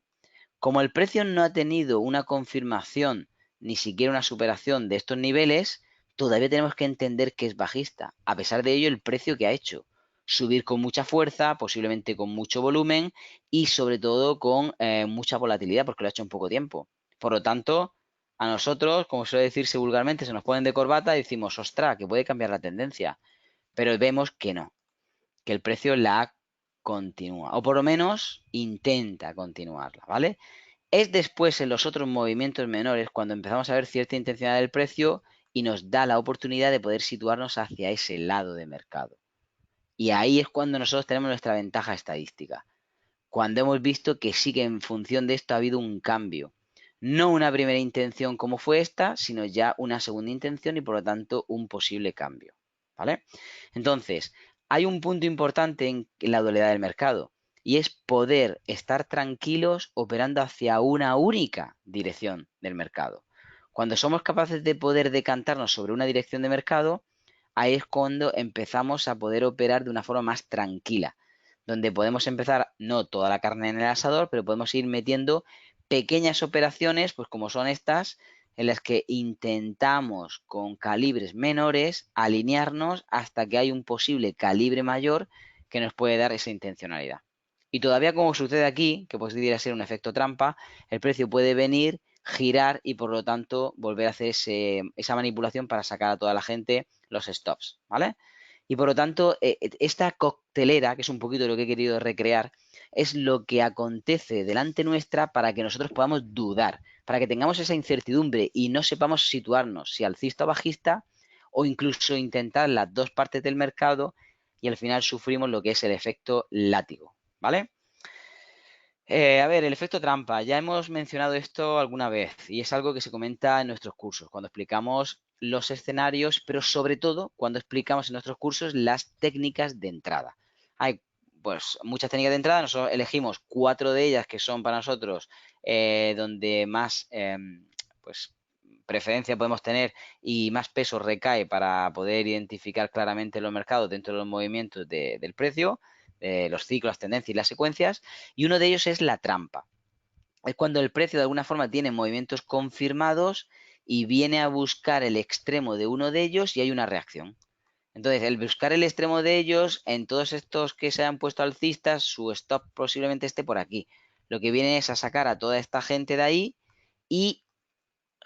Como el precio no ha tenido una confirmación, ni siquiera una superación de estos niveles, todavía tenemos que entender que es bajista. A pesar de ello, el precio que ha hecho, subir con mucha fuerza, posiblemente con mucho volumen y sobre todo con mucha volatilidad, porque lo ha hecho en poco tiempo. Por lo tanto, a nosotros, como suele decirse vulgarmente, se nos ponen de corbata y decimos, ostras, que puede cambiar la tendencia. Pero vemos que no, que el precio la continúa, o por lo menos intenta continuarla, ¿vale? Es después en los otros movimientos menores cuando empezamos a ver cierta intensidad del precio y nos da la oportunidad de poder situarnos hacia ese lado de mercado. Y ahí es cuando nosotros tenemos nuestra ventaja estadística. Cuando hemos visto que sí que en función de esto ha habido un cambio. No una primera intención como fue esta, sino ya una segunda intención y por lo tanto un posible cambio. ¿Vale? Entonces, hay un punto importante en la dualidad del mercado y es poder estar tranquilos operando hacia una única dirección del mercado. Cuando somos capaces de poder decantarnos sobre una dirección de mercado, ahí es cuando empezamos a poder operar de una forma más tranquila, donde podemos empezar, no toda la carne en el asador, pero podemos ir metiendo pequeñas operaciones, pues como son estas, en las que intentamos con calibres menores alinearnos hasta que hay un posible calibre mayor que nos puede dar esa intencionalidad. Y todavía como sucede aquí, que podría ser un efecto trampa, el precio puede venir, girar y por lo tanto volver a hacer esa manipulación para sacar a toda la gente los stops, ¿vale? Y por lo tanto, esta coctelera, que es un poquito lo que he querido recrear, es lo que acontece delante nuestra para que nosotros podamos dudar, para que tengamos esa incertidumbre y no sepamos situarnos si alcista o bajista o incluso intentar las dos partes del mercado y al final sufrimos lo que es el efecto látigo, ¿vale? A ver, el efecto trampa. Ya hemos mencionado esto alguna vez y es algo que se comenta en nuestros cursos, cuando explicamos los escenarios, pero sobre todo cuando explicamos en nuestros cursos las técnicas de entrada. Hay pues muchas técnicas de entrada, nosotros elegimos 4 de ellas que son para nosotros donde más pues preferencia podemos tener y más peso recae para poder identificar claramente los mercados dentro de los movimientos del precio, los ciclos, las tendencias y las secuencias, y uno de ellos es la trampa. Es cuando el precio de alguna forma tiene movimientos confirmados y viene a buscar el extremo de uno de ellos y hay una reacción. Entonces, el buscar el extremo de ellos, en todos estos que se han puesto alcistas, su stop posiblemente esté por aquí. Lo que viene es a sacar a toda esta gente de ahí y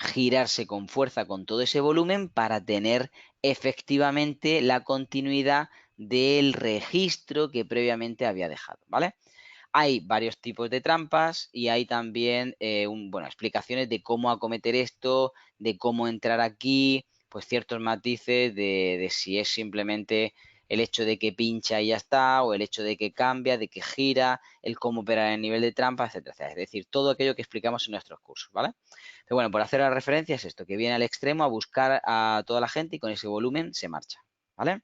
girarse con fuerza con todo ese volumen para tener efectivamente la continuidad del registro que previamente había dejado, ¿vale? Hay varios tipos de trampas y hay también bueno, explicaciones de cómo acometer esto, de cómo entrar aquí, pues ciertos matices de si es simplemente el hecho de que pincha y ya está, o el hecho de que cambia, de que gira, el cómo operar el nivel de trampa, etcétera, etcétera. Es decir, todo aquello que explicamos en nuestros cursos, ¿vale? Pero bueno, por hacer la referencia es esto, que viene al extremo a buscar a toda la gente y con ese volumen se marcha, ¿vale?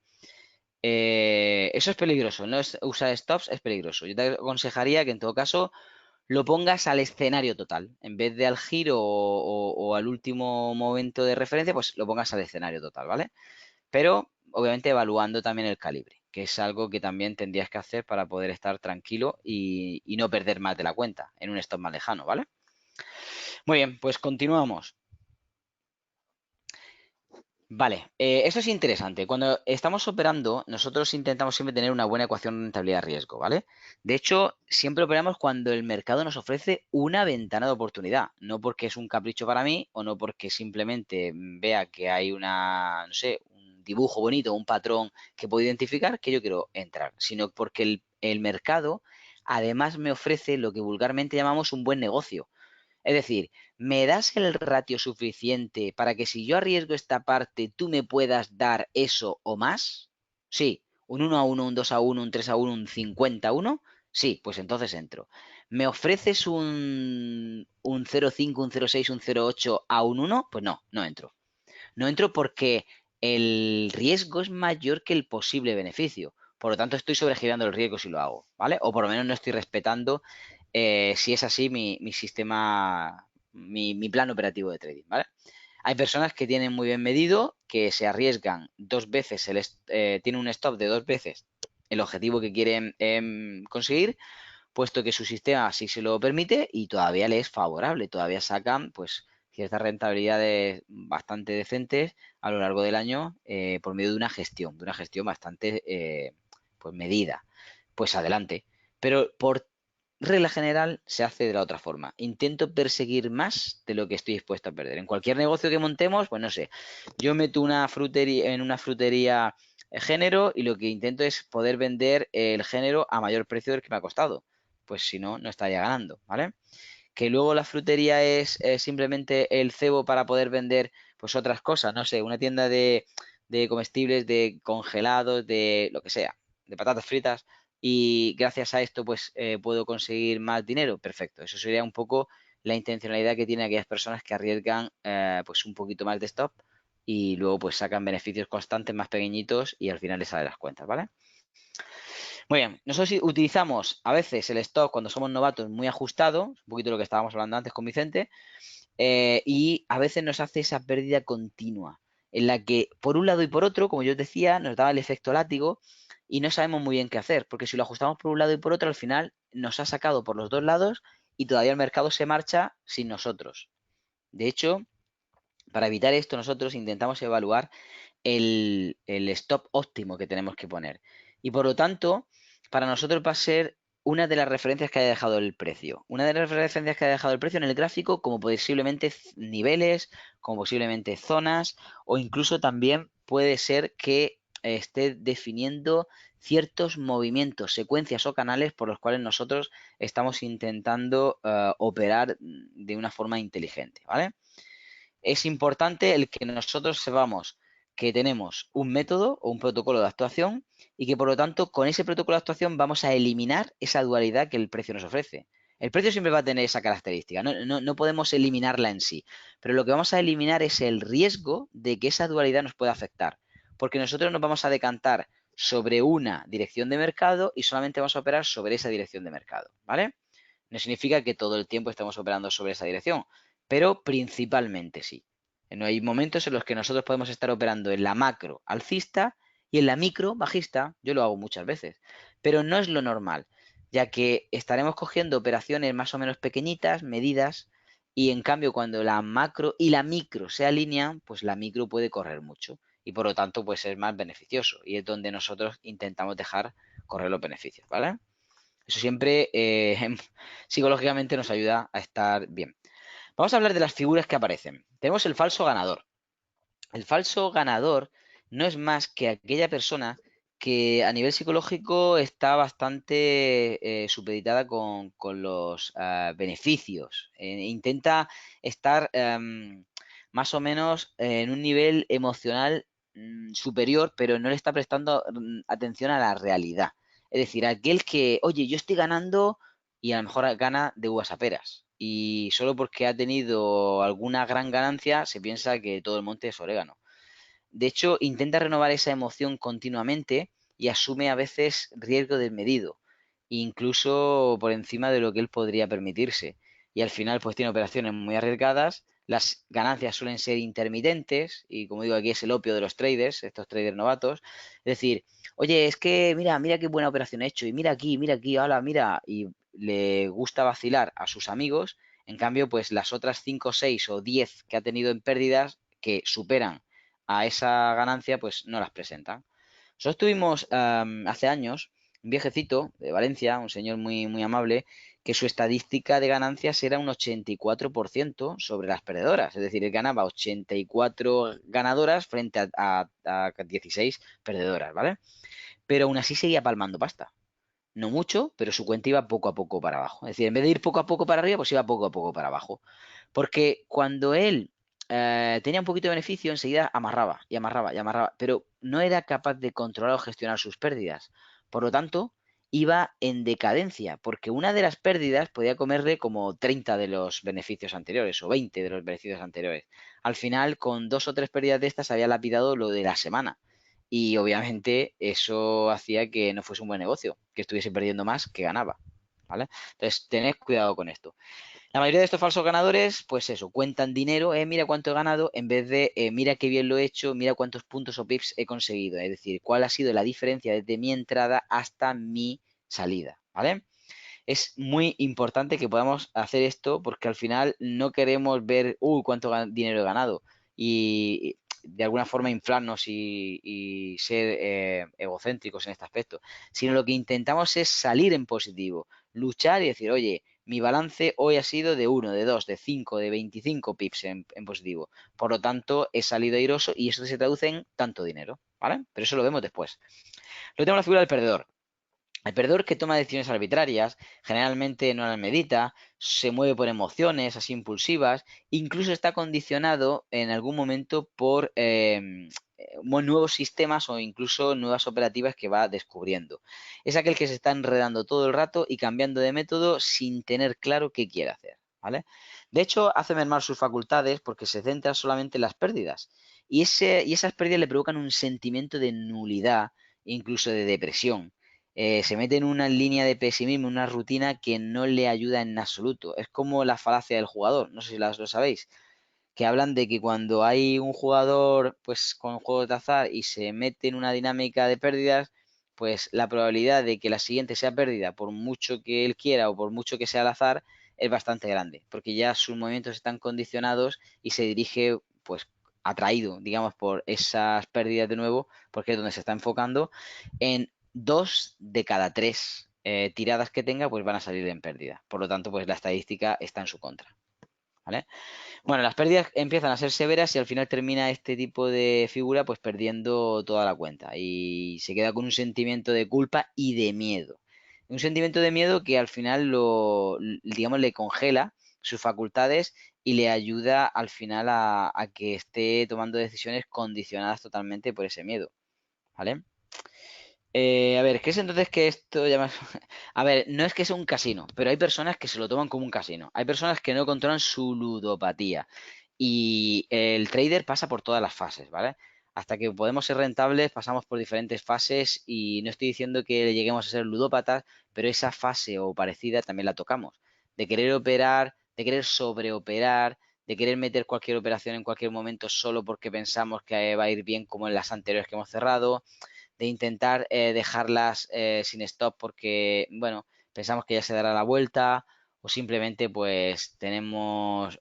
Eso es peligroso, no es usar stops, es peligroso. Yo te aconsejaría que en todo caso lo pongas al escenario total. En vez de al giro o al último momento de referencia, pues lo pongas al escenario total, ¿vale? Pero obviamente evaluando también el calibre, que es algo que también tendrías que hacer para poder estar tranquilo y no perder más de la cuenta en un stop más lejano, ¿vale? Muy bien, pues continuamos. Vale, eso es interesante. Cuando estamos operando, nosotros intentamos siempre tener una buena ecuación de rentabilidad-riesgo, ¿vale? De hecho, siempre operamos cuando el mercado nos ofrece una ventana de oportunidad, no porque es un capricho para mí o no porque simplemente vea que hay una, no sé, un dibujo bonito, un patrón que puedo identificar que yo quiero entrar, sino porque el mercado además me ofrece lo que vulgarmente llamamos un buen negocio. Es decir, ¿me das el ratio suficiente para que si yo arriesgo esta parte, tú me puedas dar eso o más? Sí, un 1-1, un 2-1, un 3-1, un 50-1. Sí, pues entonces entro. ¿Me ofreces un 0,5, un 0,6, un 0,8 a un 1? Pues no, no entro. No entro porque el riesgo es mayor que el posible beneficio. Por lo tanto, estoy sobregirando el riesgo si lo hago, ¿vale? O por lo menos no estoy respetando, si es así, mi sistema, mi plan operativo de trading, ¿vale? Hay personas que tienen muy bien medido, que se arriesgan 2 veces, tienen un stop de 2 veces el objetivo que quieren conseguir, puesto que su sistema así se lo permite y todavía le es favorable, todavía sacan pues ciertas rentabilidades bastante decentes a lo largo del año por medio de una gestión bastante pues medida. Pues adelante. Pero por regla general se hace de la otra forma. Intento perseguir más de lo que estoy dispuesto a perder. En cualquier negocio que montemos, pues no sé, yo meto una frutería en una frutería género y lo que intento es poder vender el género a mayor precio del que me ha costado. Pues si no, no estaría ganando, ¿vale? Que luego la frutería es simplemente el cebo para poder vender pues otras cosas, no sé, una tienda de comestibles, de congelados, de lo que sea, de patatas fritas, y gracias a esto pues puedo conseguir más dinero, perfecto. Eso sería un poco la intencionalidad que tienen aquellas personas que arriesgan pues un poquito más de stop y luego pues sacan beneficios constantes más pequeñitos y al final les sale las cuentas, ¿vale? Muy bien, nosotros utilizamos a veces el stop cuando somos novatos muy ajustado, un poquito lo que estábamos hablando antes con Vicente, y a veces nos hace esa pérdida continua, en la que por un lado y por otro, como yo os decía, nos daba el efecto látigo y no sabemos muy bien qué hacer, porque si lo ajustamos por un lado y por otro, al final nos ha sacado por los dos lados y todavía el mercado se marcha sin nosotros. De hecho, para evitar esto, nosotros intentamos evaluar el stop óptimo que tenemos que poner. Y por lo tanto, para nosotros va a ser una de las referencias que haya dejado el precio. Una de las referencias que haya dejado el precio en el gráfico, como posiblemente niveles, como posiblemente zonas, o incluso también puede ser que esté definiendo ciertos movimientos, secuencias o canales por los cuales nosotros estamos intentando operar de una forma inteligente, ¿vale? Es importante el que nosotros sepamos que tenemos un método o un protocolo de actuación y que por lo tanto con ese protocolo de actuación vamos a eliminar esa dualidad que el precio nos ofrece. El precio siempre va a tener esa característica, no podemos eliminarla en sí, pero lo que vamos a eliminar es el riesgo de que esa dualidad nos pueda afectar, porque nosotros nos vamos a decantar sobre una dirección de mercado y solamente vamos a operar sobre esa dirección de mercado, ¿vale? No significa que todo el tiempo estamos operando sobre esa dirección, pero principalmente sí. No hay momentos en los que nosotros podemos estar operando en la macro alcista y en la micro bajista. Yo lo hago muchas veces, pero no es lo normal, ya que estaremos cogiendo operaciones más o menos pequeñitas, medidas, y en cambio cuando la macro y la micro se alinean, pues la micro puede correr mucho y por lo tanto pues es más beneficioso y es donde nosotros intentamos dejar correr los beneficios, ¿vale? Eso siempre psicológicamente nos ayuda a estar bien. Vamos a hablar de las figuras que aparecen. Tenemos el falso ganador. El falso ganador no es más que aquella persona que a nivel psicológico está bastante supeditada con los beneficios. Intenta estar más o menos en un nivel emocional superior, pero no le está prestando atención a la realidad. Es decir, aquel que, oye, yo estoy ganando y a lo mejor gana de uvas a peras. Y solo porque ha tenido alguna gran ganancia se piensa que todo el monte es orégano. De hecho, intenta renovar esa emoción continuamente y asume a veces riesgo desmedido, incluso por encima de lo que él podría permitirse. Y al final, pues tiene operaciones muy arriesgadas, las ganancias suelen ser intermitentes, y como digo, aquí es el opio de los traders, estos traders novatos. Es decir, oye, es que mira qué buena operación he hecho, y mira aquí, hola, mira, y le gusta vacilar a sus amigos. En cambio, pues las otras 5, 6 o 10 que ha tenido en pérdidas que superan a esa ganancia, pues no las presentan. Nosotros tuvimos hace años un viejecito de Valencia, un señor muy amable, que su estadística de ganancias era un 84% sobre las perdedoras. Es decir, él ganaba 84 ganadoras frente a 16 perdedoras, ¿vale? Pero aún así seguía palmando pasta. No mucho, pero su cuenta iba poco a poco para abajo. Es decir, en vez de ir poco a poco para arriba, pues iba poco a poco para abajo. Porque cuando él tenía un poquito de beneficio, enseguida amarraba y amarraba y amarraba, pero no era capaz de controlar o gestionar sus pérdidas. Por lo tanto, iba en decadencia, porque una de las pérdidas podía comerle como 30 de los beneficios anteriores o 20 de los beneficios anteriores. Al final, con 2 o 3 pérdidas de estas, había lapidado lo de la semana. Y obviamente eso hacía que no fuese un buen negocio, que estuviese perdiendo más que ganaba. ¿Vale? Entonces, tened cuidado con esto. La mayoría de estos falsos ganadores, pues eso, cuentan dinero, mira cuánto he ganado, en vez de mira qué bien lo he hecho, mira cuántos puntos o pips he conseguido. Es decir, cuál ha sido la diferencia desde mi entrada hasta mi salida. ¿Vale? Es muy importante que podamos hacer esto porque al final no queremos ver, cuánto dinero he ganado y de alguna forma inflarnos y ser egocéntricos en este aspecto, sino lo que intentamos es salir en positivo, luchar y decir, oye, mi balance hoy ha sido de 1, de 2, de 5, de 25 pips en positivo. Por lo tanto, he salido airoso y eso se traduce en tanto dinero, ¿vale? Pero eso lo vemos después. Luego tenemos la figura del perdedor. El perdedor que toma decisiones arbitrarias, generalmente no las medita, se mueve por emociones así impulsivas, incluso está condicionado en algún momento por nuevos sistemas o incluso nuevas operativas que va descubriendo. Es aquel que se está enredando todo el rato y cambiando de método sin tener claro qué quiere hacer, ¿vale? De hecho, hace mermar sus facultades porque se centra solamente en las pérdidas y esas pérdidas le provocan un sentimiento de nulidad, incluso de depresión. Se mete en una línea de pesimismo, una rutina que no le ayuda en absoluto. Es como la falacia del jugador, no sé si lo sabéis, que hablan de que cuando hay un jugador pues con juegos de azar y se mete en una dinámica de pérdidas, pues la probabilidad de que la siguiente sea pérdida, por mucho que él quiera o por mucho que sea al azar, es bastante grande, porque ya sus movimientos están condicionados y se dirige pues atraído, digamos, por esas pérdidas de nuevo, porque es donde se está enfocando en 2 de cada 3 tiradas que tenga, pues van a salir en pérdida. Por lo tanto, pues la estadística está en su contra. ¿Vale? Bueno, las pérdidas empiezan a ser severas y al final termina este tipo de figura pues perdiendo toda la cuenta y se queda con un sentimiento de culpa y de miedo. Un sentimiento de miedo que al final digamos, le congela sus facultades y le ayuda al final a que esté tomando decisiones condicionadas totalmente por ese miedo. ¿Vale? A ver, ¿qué es entonces que esto llama? A ver, no es que sea un casino, pero hay personas que se lo toman como un casino. Hay personas que no controlan su ludopatía. Y el trader pasa por todas las fases, ¿vale? hasta que podemos ser rentables pasamos por diferentes fases y no estoy diciendo que lleguemos a ser ludópatas, pero esa fase o parecida también la tocamos, de querer operar, de querer sobreoperar, de querer meter cualquier operación en cualquier momento solo porque pensamos que va a ir bien como en las anteriores que hemos cerrado, de intentar dejarlas sin stop porque, bueno, pensamos que ya se dará la vuelta o simplemente pues tenemos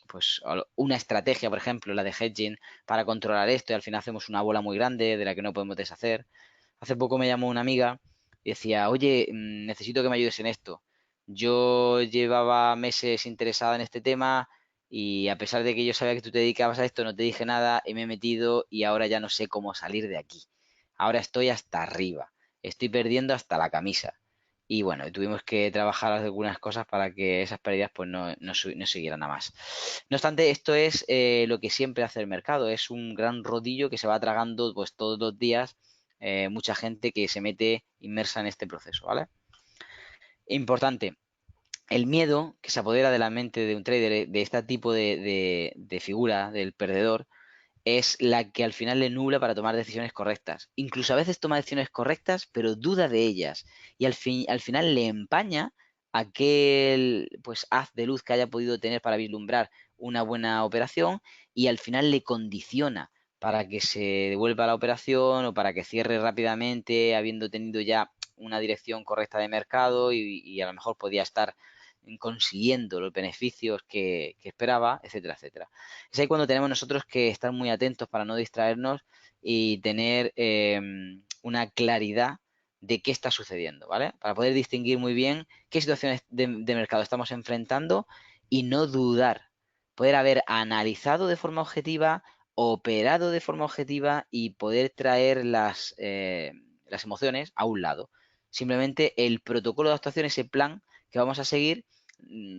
pues una estrategia, por ejemplo, la de hedging para controlar esto y al final hacemos una bola muy grande de la que no podemos deshacer. Hace poco me llamó una amiga y decía, oye, necesito que me ayudes en esto. Yo llevaba meses interesada en este tema y a pesar de que yo sabía que tú te dedicabas a esto, no te dije nada y me he metido y ahora ya no sé cómo salir de aquí. Ahora estoy hasta arriba, estoy perdiendo hasta la camisa. Y bueno, tuvimos que trabajar algunas cosas para que esas pérdidas pues no siguieran a más. No obstante, esto es lo que siempre hace el mercado, es un gran rodillo que se va tragando pues todos los días mucha gente que se mete inmersa en este proceso, ¿vale? Importante, el miedo que se apodera de la mente de un trader, de este tipo de figura, del perdedor, es la que al final le nubla para tomar decisiones correctas. Incluso a veces toma decisiones correctas, pero duda de ellas. Y al final le empaña aquel pues haz de luz que haya podido tener para vislumbrar una buena operación y al final le condiciona para que se devuelva la operación o para que cierre rápidamente, habiendo tenido ya una dirección correcta de mercado y a lo mejor podía estar consiguiendo los beneficios que esperaba, etcétera, etcétera. Es ahí cuando tenemos nosotros que estar muy atentos para no distraernos y tener una claridad de qué está sucediendo, ¿vale? Para poder distinguir muy bien qué situaciones de mercado estamos enfrentando y no dudar. Poder haber analizado de forma objetiva, operado de forma objetiva y poder traer las emociones a un lado. Simplemente el protocolo de actuación, ese plan que vamos a seguir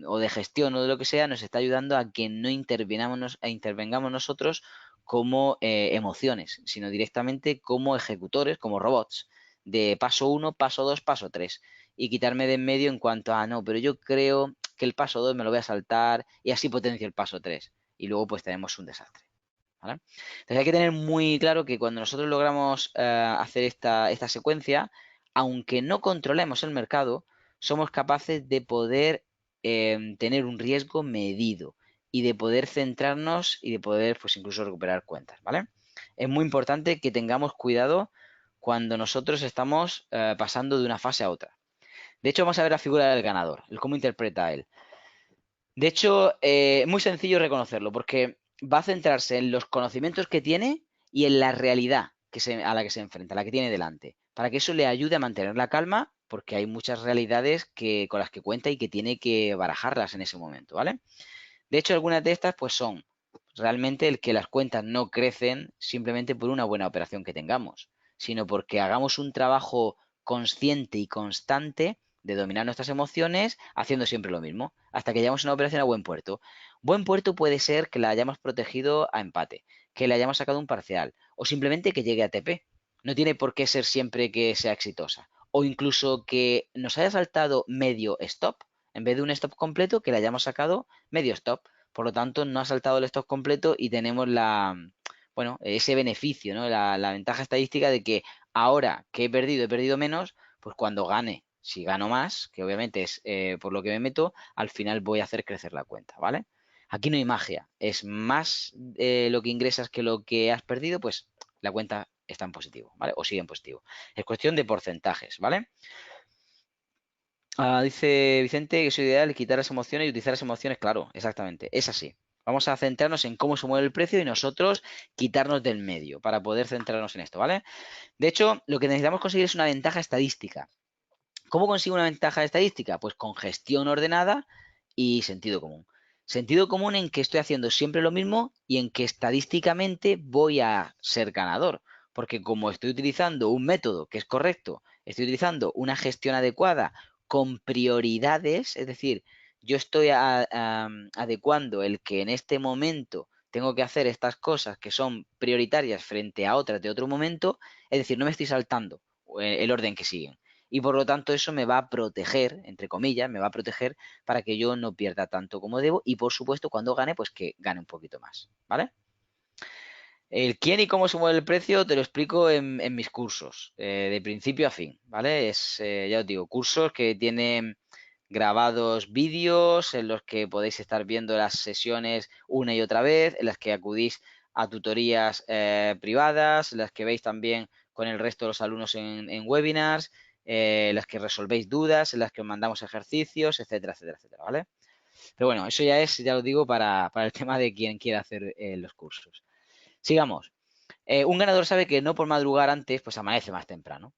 o de gestión o de lo que sea, nos está ayudando a que no intervengamos nosotros como emociones, sino directamente como ejecutores, como robots, de paso 1, paso 2, paso 3 y quitarme de en medio en cuanto a, no, pero yo creo que el paso 2 me lo voy a saltar y así potencio el paso 3 y luego pues tenemos un desastre. ¿Vale? Entonces hay que tener muy claro que cuando nosotros logramos hacer esta secuencia, aunque no controlemos el mercado, somos capaces de poder tener un riesgo medido y de poder centrarnos y de poder pues incluso recuperar cuentas, ¿vale? Es muy importante que tengamos cuidado cuando nosotros estamos pasando de una fase a otra. De hecho, vamos a ver la figura del ganador, el cómo interpreta él. De hecho, es muy sencillo reconocerlo porque va a centrarse en los conocimientos que tiene y en la realidad a la que se enfrenta, la que tiene delante, para que eso le ayude a mantener la calma porque hay muchas realidades con las que cuenta y que tiene que barajarlas en ese momento, ¿vale? De hecho, algunas de estas pues son realmente el que las cuentas no crecen simplemente por una buena operación que tengamos, sino porque hagamos un trabajo consciente y constante de dominar nuestras emociones haciendo siempre lo mismo, hasta que lleguemos a una operación a buen puerto. Buen puerto puede ser que la hayamos protegido a empate, que le hayamos sacado un parcial o simplemente que llegue a TP. No tiene por qué ser siempre que sea exitosa. O incluso que nos haya saltado medio stop en vez de un stop completo, que le hayamos sacado medio stop. Por lo tanto, no ha saltado el stop completo y tenemos bueno, ese beneficio, ¿no? La ventaja estadística de que ahora que he perdido menos, pues cuando gane, si gano más, que obviamente es por lo que me meto, al final voy a hacer crecer la cuenta, ¿vale? Aquí no hay magia, es más lo que ingresas que lo que has perdido, pues la cuenta está en positivo, ¿vale? O sigue en positivo. Es cuestión de porcentajes, ¿vale? Dice Vicente que es ideal quitar las emociones y utilizar las emociones, claro, exactamente, es así. Vamos a centrarnos en cómo se mueve el precio y nosotros quitarnos del medio para poder centrarnos en esto, ¿vale? De hecho, lo que necesitamos conseguir es una ventaja estadística. ¿Cómo consigo una ventaja estadística? Pues con gestión ordenada y sentido común. Sentido común en que estoy haciendo siempre lo mismo y en que estadísticamente voy a ser ganador. Porque como estoy utilizando un método que es correcto, estoy utilizando una gestión adecuada con prioridades, es decir, yo estoy adecuando el que en este momento tengo que hacer estas cosas que son prioritarias frente a otras de otro momento, es decir, no me estoy saltando el orden que siguen y por lo tanto eso me va a proteger, entre comillas, me va a proteger para que yo no pierda tanto como debo y por supuesto cuando gane, pues que gane un poquito más, ¿vale? El quién y cómo se mueve el precio te lo explico en mis cursos, de principio a fin, ¿vale? Ya os digo, cursos que tienen grabados vídeos en los que podéis estar viendo las sesiones una y otra vez, en las que acudís a tutorías privadas, en las que veis también con el resto de los alumnos en webinars, en las que resolvéis dudas, en las que os mandamos ejercicios, etcétera, etcétera, etcétera, ¿vale? Pero bueno, eso ya os digo, para el tema de quien quiera hacer los cursos. Sigamos. Un ganador sabe que no por madrugar antes, pues amanece más temprano,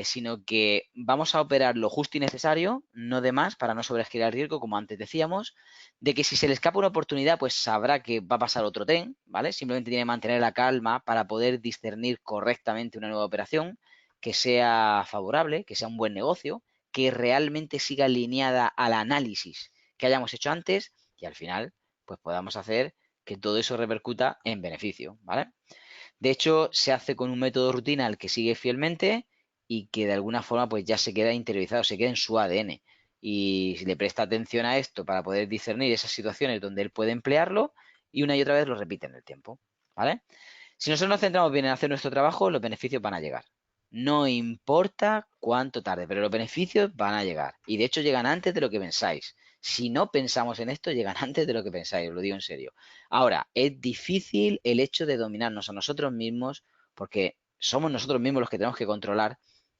sino que vamos a operar lo justo y necesario, no de más, para no sobreescalar el riesgo, como antes decíamos, de que si se le escapa una oportunidad, pues sabrá que va a pasar otro tren, ¿vale? Simplemente tiene que mantener la calma para poder discernir correctamente una nueva operación que sea favorable, que sea un buen negocio, que realmente siga alineada al análisis que hayamos hecho antes y al final, pues podamos hacer que todo eso repercuta en beneficio, ¿vale? De hecho, se hace con un método rutina al que sigue fielmente y que de alguna forma pues ya se queda interiorizado, se queda en su ADN. Y le presta atención a esto para poder discernir esas situaciones donde él puede emplearlo y una y otra vez lo repite en el tiempo. ¿Vale? Si nosotros nos centramos bien en hacer nuestro trabajo, los beneficios van a llegar. No importa cuánto tarde, pero los beneficios van a llegar. Y de hecho llegan antes de lo que pensáis. Si no pensamos en esto, llegan antes de lo que pensáis, os lo digo en serio. Ahora, es difícil el hecho de dominarnos a nosotros mismos porque somos nosotros mismos los que tenemos que controlar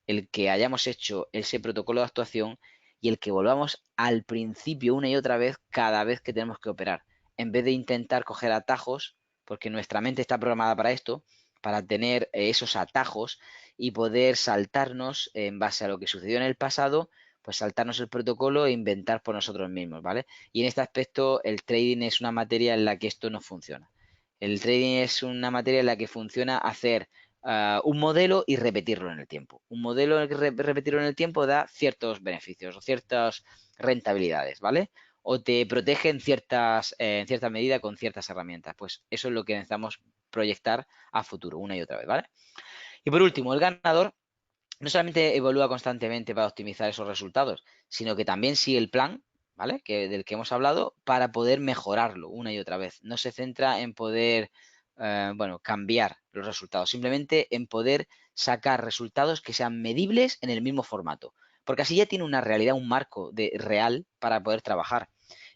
el que hayamos hecho ese protocolo de actuación y el que volvamos al principio una y otra vez cada vez que tenemos que operar, en vez de intentar coger atajos porque nuestra mente está programada para esto, para tener esos atajos y poder saltarnos en base a lo que sucedió en el pasado, pues saltarnos el protocolo e inventar por nosotros mismos, ¿vale? Y en este aspecto el trading es una materia en la que esto no funciona. El trading es una materia en la que funciona hacer un modelo y repetirlo en el tiempo. Un modelo en el que repetirlo en el tiempo da ciertos beneficios o ciertas rentabilidades, ¿vale? O te protege en cierta medida con ciertas herramientas. Pues eso es lo que necesitamos proyectar a futuro, una y otra vez, ¿vale? Y por último, el ganador no solamente evalúa constantemente para optimizar esos resultados, sino que también sigue el plan, ¿vale? Del que hemos hablado, para poder mejorarlo una y otra vez. No se centra en poder, bueno, cambiar los resultados, simplemente en poder sacar resultados que sean medibles en el mismo formato. Porque así ya tiene una realidad, un marco real para poder trabajar.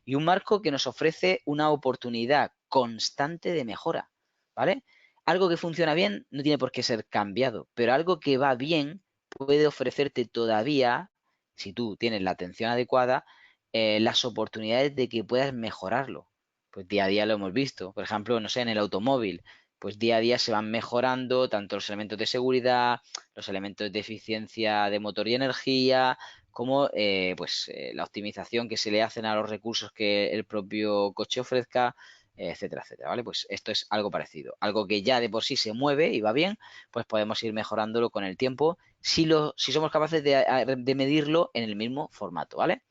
Y un marco que nos ofrece una oportunidad constante de mejora, ¿vale? Algo que funciona bien no tiene por qué ser cambiado, pero algo que va bien puede ofrecerte todavía, si tú tienes la atención adecuada, las oportunidades de que puedas mejorarlo. Pues día a día lo hemos visto. Por ejemplo, no sé, en el automóvil, pues día a día se van mejorando tanto los elementos de seguridad, los elementos de eficiencia de motor y energía, como la optimización que se le hacen a los recursos que el propio coche ofrezca, etcétera, etcétera, ¿vale? Pues esto es algo parecido. Algo que ya de por sí se mueve y va bien, pues podemos ir mejorándolo con el tiempo si somos capaces de medirlo en el mismo formato, ¿vale?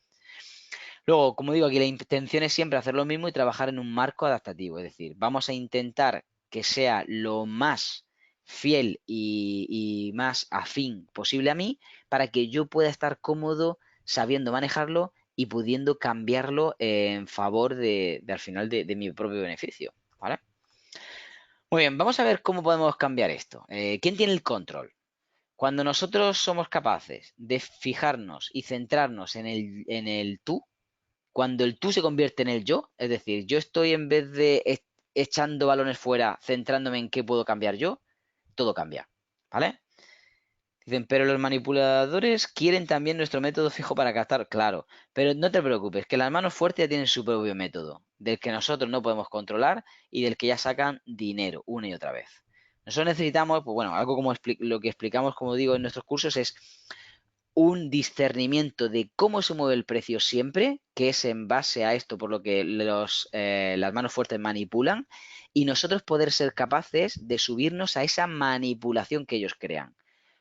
Luego, como digo, aquí la intención es siempre hacer lo mismo y trabajar en un marco adaptativo, es decir, vamos a intentar que sea lo más fiel y más afín posible a mí para que yo pueda estar cómodo sabiendo manejarlo y pudiendo cambiarlo en favor al final de mi propio beneficio, ¿vale? Muy bien, vamos a ver cómo podemos cambiar esto. ¿Quién tiene el control? Cuando nosotros somos capaces de fijarnos y centrarnos en el tú, cuando el tú se convierte en el yo, es decir, yo estoy en vez de echando balones fuera, centrándome en qué puedo cambiar yo, todo cambia, ¿vale? Dicen, pero los manipuladores quieren también nuestro método fijo para captar. Claro, pero no te preocupes, que las manos fuertes ya tienen su propio método, del que nosotros no podemos controlar y del que ya sacan dinero una y otra vez. Nosotros necesitamos, pues bueno, algo como lo que explicamos, como digo, en nuestros cursos es un discernimiento de cómo se mueve el precio siempre, que es en base a esto por lo que las manos fuertes manipulan, y nosotros poder ser capaces de subirnos a esa manipulación que ellos crean.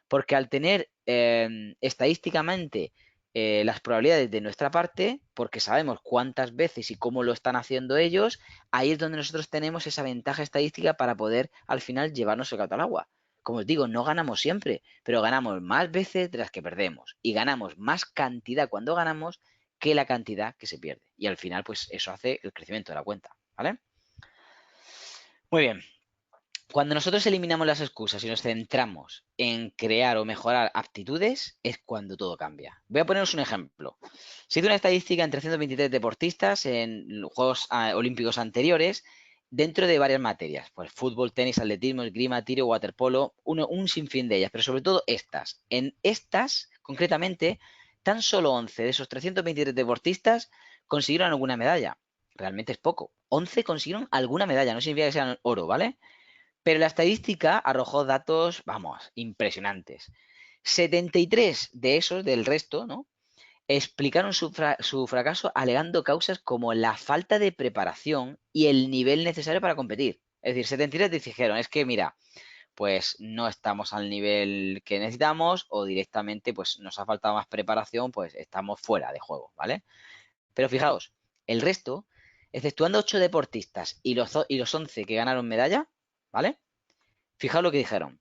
Porque al tener estadísticamente las probabilidades de nuestra parte, porque sabemos cuántas veces y cómo lo están haciendo ellos, ahí es donde nosotros tenemos esa ventaja estadística para poder al final llevarnos el gato al agua. Como os digo, no ganamos siempre, pero ganamos más veces de las que perdemos y ganamos más cantidad cuando ganamos que la cantidad que se pierde. Y al final, pues eso hace el crecimiento de la cuenta, ¿vale? Muy bien. Cuando nosotros eliminamos las excusas y nos centramos en crear o mejorar aptitudes, es cuando todo cambia. Voy a poneros un ejemplo. Se hizo una estadística en 323 deportistas en los Juegos Olímpicos anteriores dentro de varias materias, pues fútbol, tenis, atletismo, esgrima, tiro, waterpolo, un sinfín de ellas, pero sobre todo estas. En estas, concretamente, tan solo 11 de esos 323 deportistas consiguieron alguna medalla. Realmente es poco. 11 consiguieron alguna medalla, no significa que sean oro, ¿vale? Pero la estadística arrojó datos, vamos, impresionantes. 73 de esos, del resto, ¿no? Explicaron su fracaso alegando causas como la falta de preparación y el nivel necesario para competir. Es decir, 73 dijeron, es que mira, pues no estamos al nivel que necesitamos o directamente pues nos ha faltado más preparación, pues estamos fuera de juego, ¿vale? Pero fijaos, el resto, exceptuando 8 deportistas y los 11 que ganaron medalla, ¿vale? Fijaos lo que dijeron.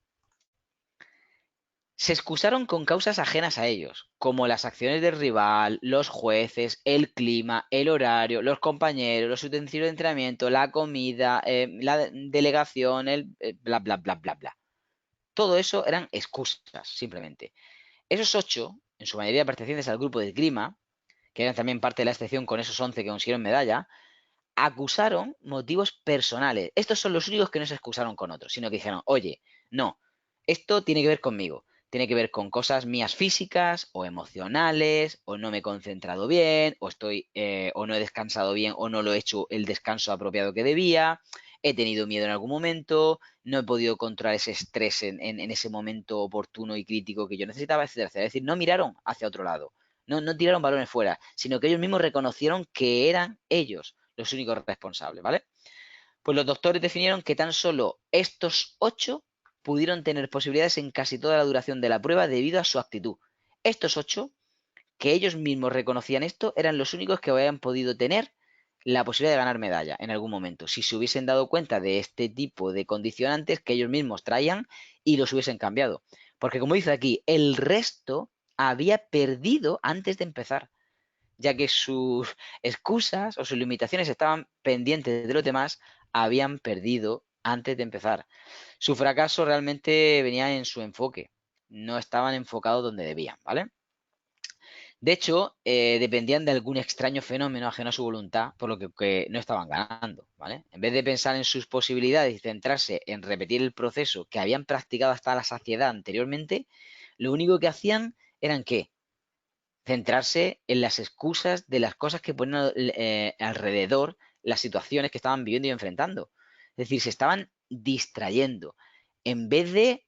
Se excusaron con causas ajenas a ellos, como las acciones del rival, los jueces, el clima, el horario, los compañeros, los utensilios de entrenamiento, la comida, la delegación, el bla, bla, bla, bla, bla. Todo eso eran excusas, simplemente. Esos 8, en su mayoría pertenecientes al grupo de esgrima, que eran también parte de la excepción con esos 11 que consiguieron medalla, acusaron motivos personales. Estos son los únicos que no se excusaron con otros, sino que dijeron, oye, no, esto tiene que ver conmigo, tiene que ver con cosas mías físicas o emocionales, o no me he concentrado bien, o o no he descansado bien, o no lo he hecho el descanso apropiado que debía, he tenido miedo en algún momento, no he podido controlar ese estrés en ese momento oportuno y crítico que yo necesitaba, etcétera, etcétera. Es decir, no miraron hacia otro lado. No, no tiraron balones fuera, sino que ellos mismos reconocieron que eran ellos los únicos responsables, ¿vale? Pues los doctores definieron que tan solo estos 8 pudieron tener posibilidades en casi toda la duración de la prueba debido a su actitud. Estos 8, que ellos mismos reconocían esto, eran los únicos que habían podido tener la posibilidad de ganar medalla en algún momento, si se hubiesen dado cuenta de este tipo de condicionantes que ellos mismos traían y los hubiesen cambiado. Porque como dice aquí, el resto había perdido antes de empezar, ya que sus excusas o sus limitaciones estaban pendientes de los demás, habían perdido antes de empezar. Su fracaso realmente venía en su enfoque, no estaban enfocados donde debían, ¿vale? De hecho, dependían de algún extraño fenómeno ajeno a su voluntad, por lo que no estaban ganando, ¿vale? En vez de pensar en sus posibilidades y centrarse en repetir el proceso que habían practicado hasta la saciedad anteriormente, lo único que hacían eran ¿qué? Centrarse en las excusas de las cosas que ponen alrededor las situaciones que estaban viviendo y enfrentando. Es decir, se estaban distrayendo. En vez de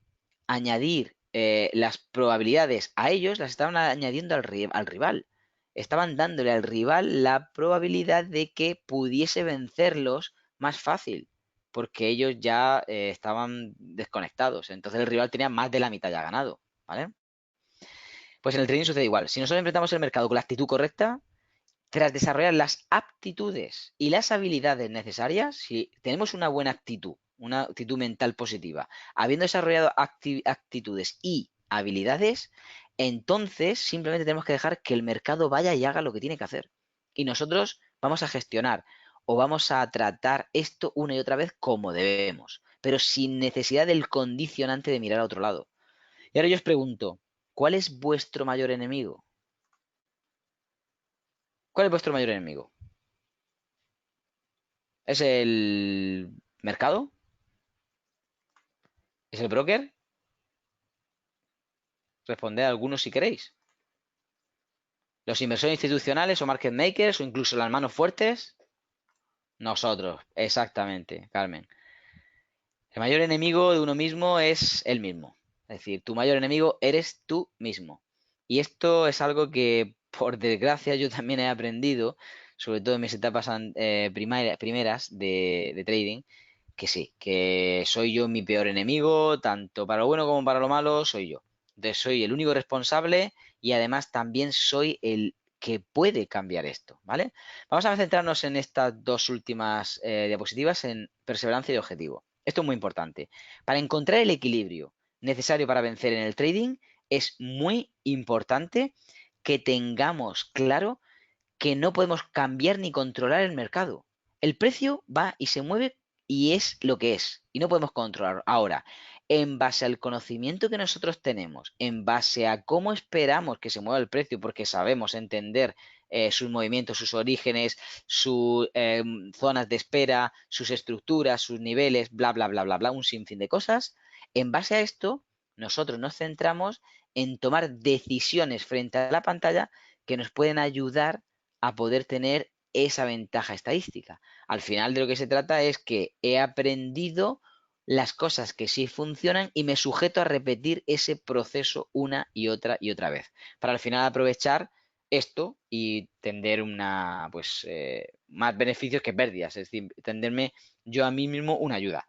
añadir las probabilidades a ellos, las estaban añadiendo al rival. Estaban dándole al rival la probabilidad de que pudiese vencerlos más fácil, porque ellos ya estaban desconectados. Entonces el rival tenía más de la mitad ya ganado, ¿vale? Pues en el trading sucede igual. Si nosotros enfrentamos el mercado con la actitud correcta, tras desarrollar las aptitudes y las habilidades necesarias, si tenemos una buena actitud, una actitud mental positiva, habiendo desarrollado actitudes y habilidades, entonces simplemente tenemos que dejar que el mercado vaya y haga lo que tiene que hacer. Y nosotros vamos a gestionar o vamos a tratar esto una y otra vez como debemos, pero sin necesidad del condicionante de mirar a otro lado. Y ahora yo os pregunto, ¿cuál es vuestro mayor enemigo? ¿Cuál es vuestro mayor enemigo? ¿Es el mercado? ¿Es el broker? Responded a algunos si queréis. ¿Los inversores institucionales o market makers o incluso las manos fuertes? Nosotros, exactamente, Carmen. El mayor enemigo de uno mismo es el mismo. Es decir, tu mayor enemigo eres tú mismo. Y esto es algo que, por desgracia, yo también he aprendido, sobre todo en mis etapas primeras de trading, que sí, que soy yo mi peor enemigo, tanto para lo bueno como para lo malo, soy yo. Entonces soy el único responsable y además también soy el que puede cambiar esto, ¿vale? Vamos a centrarnos en estas dos últimas diapositivas en perseverancia y objetivo. Esto es muy importante. Para encontrar el equilibrio necesario para vencer en el trading, es muy importante que tengamos claro que no podemos cambiar ni controlar el mercado. El precio va y se mueve y es lo que es y no podemos controlarlo. Ahora, en base al conocimiento que nosotros tenemos, en base a cómo esperamos que se mueva el precio, porque sabemos entender sus movimientos, sus orígenes, sus zonas de espera, sus estructuras, sus niveles, bla, bla, bla, bla, bla, un sinfín de cosas. En base a esto, nosotros nos centramos en tomar decisiones frente a la pantalla que nos pueden ayudar a poder tener esa ventaja estadística. Al final de lo que se trata es que he aprendido las cosas que sí funcionan y me sujeto a repetir ese proceso una y otra vez, para al final aprovechar esto y tender una, pues, más beneficios que pérdidas, es decir, tenderme yo a mí mismo una ayuda.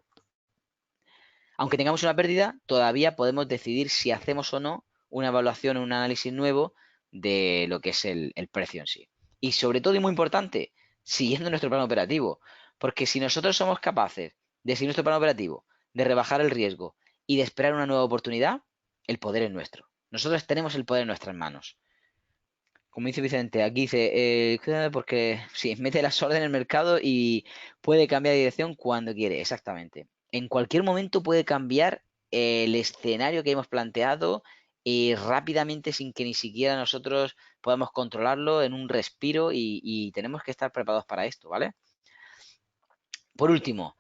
Aunque tengamos una pérdida, todavía podemos decidir si hacemos o no una evaluación o un análisis nuevo de lo que es el precio en sí. Y sobre todo, y muy importante, siguiendo nuestro plan operativo. Porque si nosotros somos capaces de seguir nuestro plan operativo, de rebajar el riesgo y de esperar una nueva oportunidad, el poder es nuestro. Nosotros tenemos el poder en nuestras manos. Como dice Vicente, aquí dice, porque sí, mete las órdenes en el mercado y puede cambiar de dirección cuando quiere, exactamente. En cualquier momento puede cambiar el escenario que hemos planteado y rápidamente sin que ni siquiera nosotros podamos controlarlo en un respiro y tenemos que estar preparados para esto, ¿vale? Por último,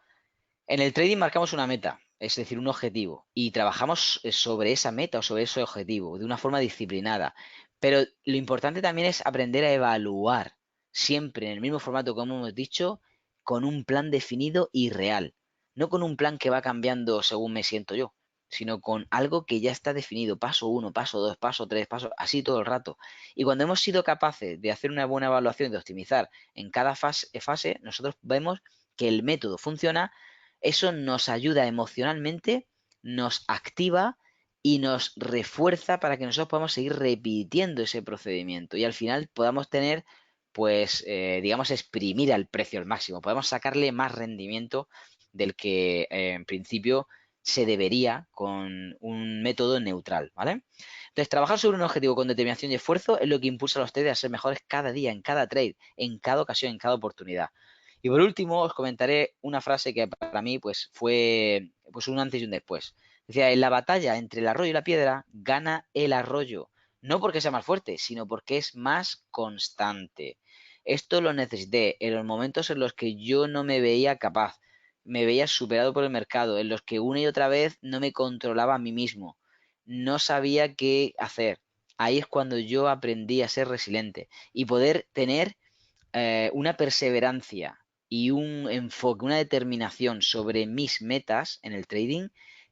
en el trading marcamos una meta, es decir, un objetivo, y trabajamos sobre esa meta o sobre ese objetivo de una forma disciplinada. Pero lo importante también es aprender a evaluar siempre en el mismo formato, como hemos dicho, con un plan definido y real. No con un plan que va cambiando según me siento yo, sino con algo que ya está definido, paso uno, paso dos, paso tres, paso, así todo el rato. Y cuando hemos sido capaces de hacer una buena evaluación, de optimizar en cada fase nosotros vemos que el método funciona. Eso nos ayuda emocionalmente, nos activa y nos refuerza para que nosotros podamos seguir repitiendo ese procedimiento y al final podamos tener, pues, digamos, exprimir al precio al máximo. Podemos sacarle más rendimiento del que en principio se debería con un método neutral, ¿vale? Entonces, trabajar sobre un objetivo con determinación y esfuerzo es lo que impulsa a los traders a ser mejores cada día, en cada trade, en cada ocasión, en cada oportunidad. Y por último, os comentaré una frase que para mí pues, fue pues, un antes y un después. Decía, en la batalla entre el arroyo y la piedra, gana el arroyo. No porque sea más fuerte, sino porque es más constante. Esto lo necesité en los momentos en los que yo no me veía capaz, me veía superado por el mercado, en los que una y otra vez no me controlaba a mí mismo, no sabía qué hacer. Ahí es cuando yo aprendí a ser resiliente y poder tener una perseverancia y un enfoque, una determinación sobre mis metas en el trading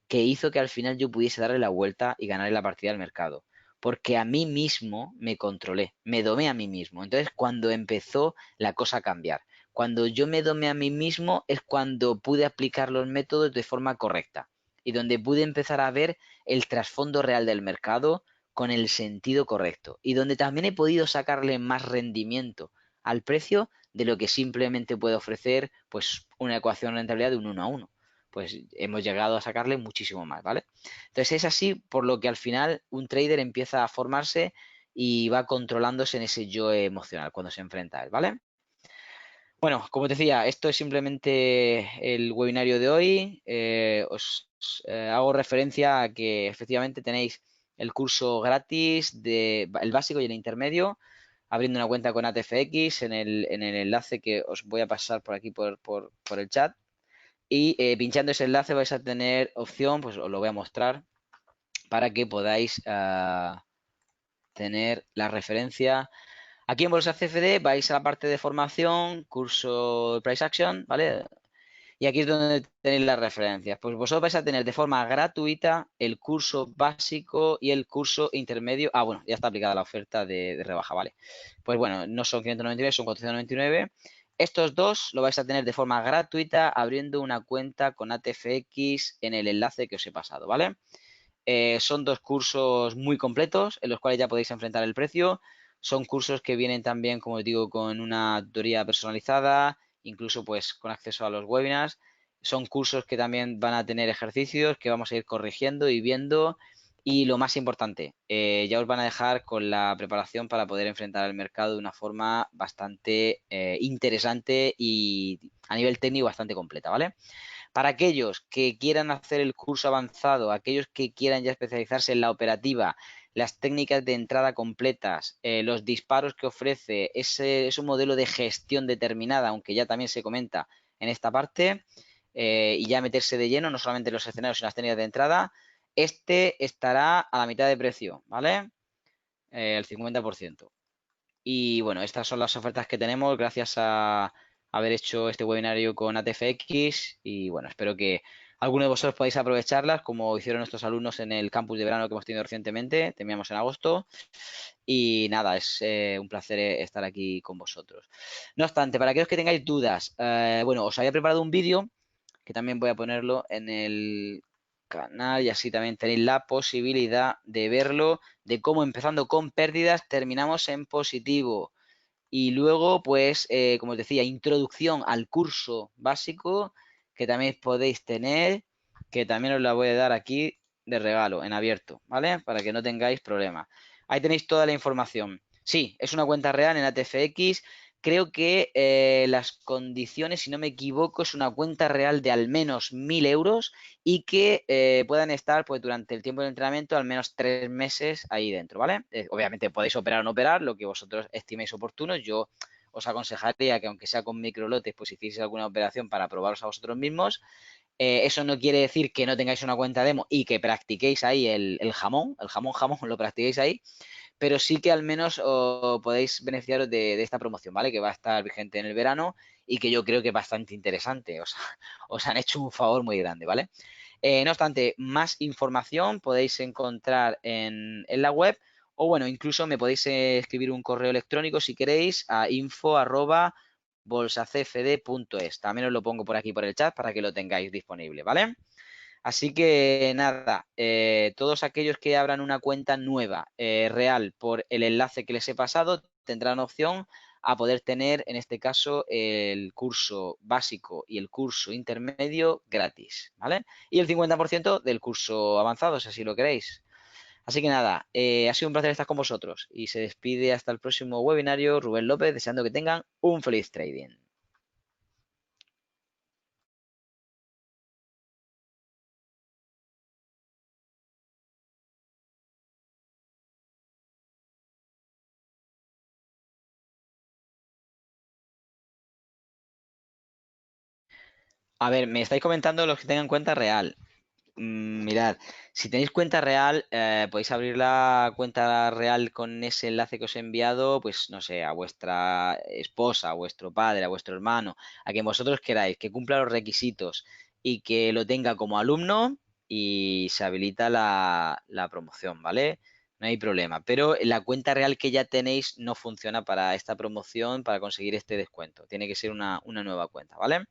que hizo que al final yo pudiese darle la vuelta y ganarle la partida al mercado. Porque a mí mismo me controlé, me domé a mí mismo. Entonces, cuando empezó la cosa a cambiar, cuando yo me domé a mí mismo es cuando pude aplicar los métodos de forma correcta y donde pude empezar a ver el trasfondo real del mercado con el sentido correcto y donde también he podido sacarle más rendimiento al precio de lo que simplemente puede ofrecer pues una ecuación de rentabilidad de un 1 a 1. Pues hemos llegado a sacarle muchísimo más, ¿vale? Entonces es así por lo que al final un trader empieza a formarse y va controlándose en ese yo emocional cuando se enfrenta a él, ¿vale? Bueno, como te decía, esto es simplemente el webinario de hoy. Os hago referencia a que efectivamente tenéis el curso gratis de el básico y el intermedio, abriendo una cuenta con ATFX en el enlace que os voy a pasar por aquí por el chat. Y pinchando ese enlace vais a tener opción, pues os lo voy a mostrar para que podáis tener la referencia. Aquí en Bolsa CFD vais a la parte de formación, curso Price Action, ¿vale? Y aquí es donde tenéis las referencias. Pues vosotros vais a tener de forma gratuita el curso básico y el curso intermedio. Ah, bueno, ya está aplicada la oferta de rebaja, ¿vale? Pues bueno, no son 599, son 499. Estos dos lo vais a tener de forma gratuita abriendo una cuenta con ATFX en el enlace que os he pasado, ¿vale? Son dos cursos muy completos en los cuales ya podéis enfrentar el precio. Son cursos que vienen también, como os digo, con una tutoría personalizada, incluso pues con acceso a los webinars. Son cursos que también van a tener ejercicios que vamos a ir corrigiendo y viendo. Y lo más importante, ya os van a dejar con la preparación para poder enfrentar el mercado de una forma bastante interesante y a nivel técnico bastante completa, ¿vale? Para aquellos que quieran hacer el curso avanzado, aquellos que quieran ya especializarse en la operativa, las técnicas de entrada completas, los disparos que ofrece, ese es un modelo de gestión determinada, aunque ya también se comenta en esta parte, y ya meterse de lleno, no solamente en los escenarios, sino en las técnicas de entrada, este estará a la mitad de precio, ¿vale? El 50%. Y bueno, estas son las ofertas que tenemos gracias a haber hecho este webinario con ATFX y bueno, espero que alguno de vosotros podáis aprovecharlas como hicieron nuestros alumnos en el campus de verano que hemos tenido recientemente, terminamos en agosto y nada, es un placer estar aquí con vosotros. No obstante, para aquellos que tengáis dudas, bueno, os había preparado un vídeo que también voy a ponerlo en el canal y así también tenéis la posibilidad de verlo, de cómo empezando con pérdidas terminamos en positivo. Y luego, pues, como os decía, introducción al curso básico que también podéis tener, que también os la voy a dar aquí de regalo, en abierto, ¿vale? Para que no tengáis problema. Ahí tenéis toda la información. Sí, es una cuenta real en ATFX. Creo que las condiciones, si no me equivoco, es una cuenta real de al menos 1.000 euros y que puedan estar pues durante el tiempo del entrenamiento al menos 3 meses ahí dentro, ¿vale? Obviamente podéis operar o no operar, lo que vosotros estiméis oportuno. Yo os aconsejaría que aunque sea con microlotes, pues hicieseis alguna operación para probaros a vosotros mismos. Eso no quiere decir que no tengáis una cuenta demo y que practiquéis ahí el jamón, lo practiquéis ahí, pero sí que al menos podéis beneficiaros de esta promoción, ¿vale? Que va a estar vigente en el verano y que yo creo que es bastante interesante. Os han hecho un favor muy grande, ¿vale? No obstante, más información podéis encontrar en la web o bueno, incluso me podéis escribir un correo electrónico si queréis a info@bolsacfd.es. También os lo pongo por aquí por el chat para que lo tengáis disponible, ¿vale? Así que nada, todos aquellos que abran una cuenta nueva, real, por el enlace que les he pasado, tendrán opción a poder tener, en este caso, el curso básico y el curso intermedio gratis, ¿vale? Y el 50% del curso avanzado, si así lo queréis. Así que nada, ha sido un placer estar con vosotros y se despide hasta el próximo webinario Rubén López, deseando que tengan un feliz trading. A ver, me estáis comentando los que tengan cuenta real. Mirad, si tenéis cuenta real, podéis abrir la cuenta real con ese enlace que os he enviado, pues no sé, a vuestra esposa, a vuestro padre, a vuestro hermano, a quien vosotros queráis, que cumpla los requisitos y que lo tenga como alumno y se habilita la promoción, ¿vale? No hay problema. Pero la cuenta real que ya tenéis no funciona para esta promoción, para conseguir este descuento. Tiene que ser una nueva cuenta, ¿vale?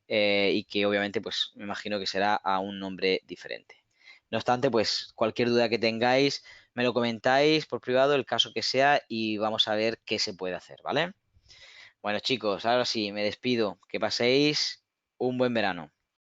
Y que obviamente pues me imagino que será a un nombre diferente. No obstante, pues cualquier duda que tengáis, me lo comentáis por privado, el caso que sea, y vamos a ver qué se puede hacer, ¿vale? Bueno, chicos, ahora sí, me despido. Que paséis un buen verano.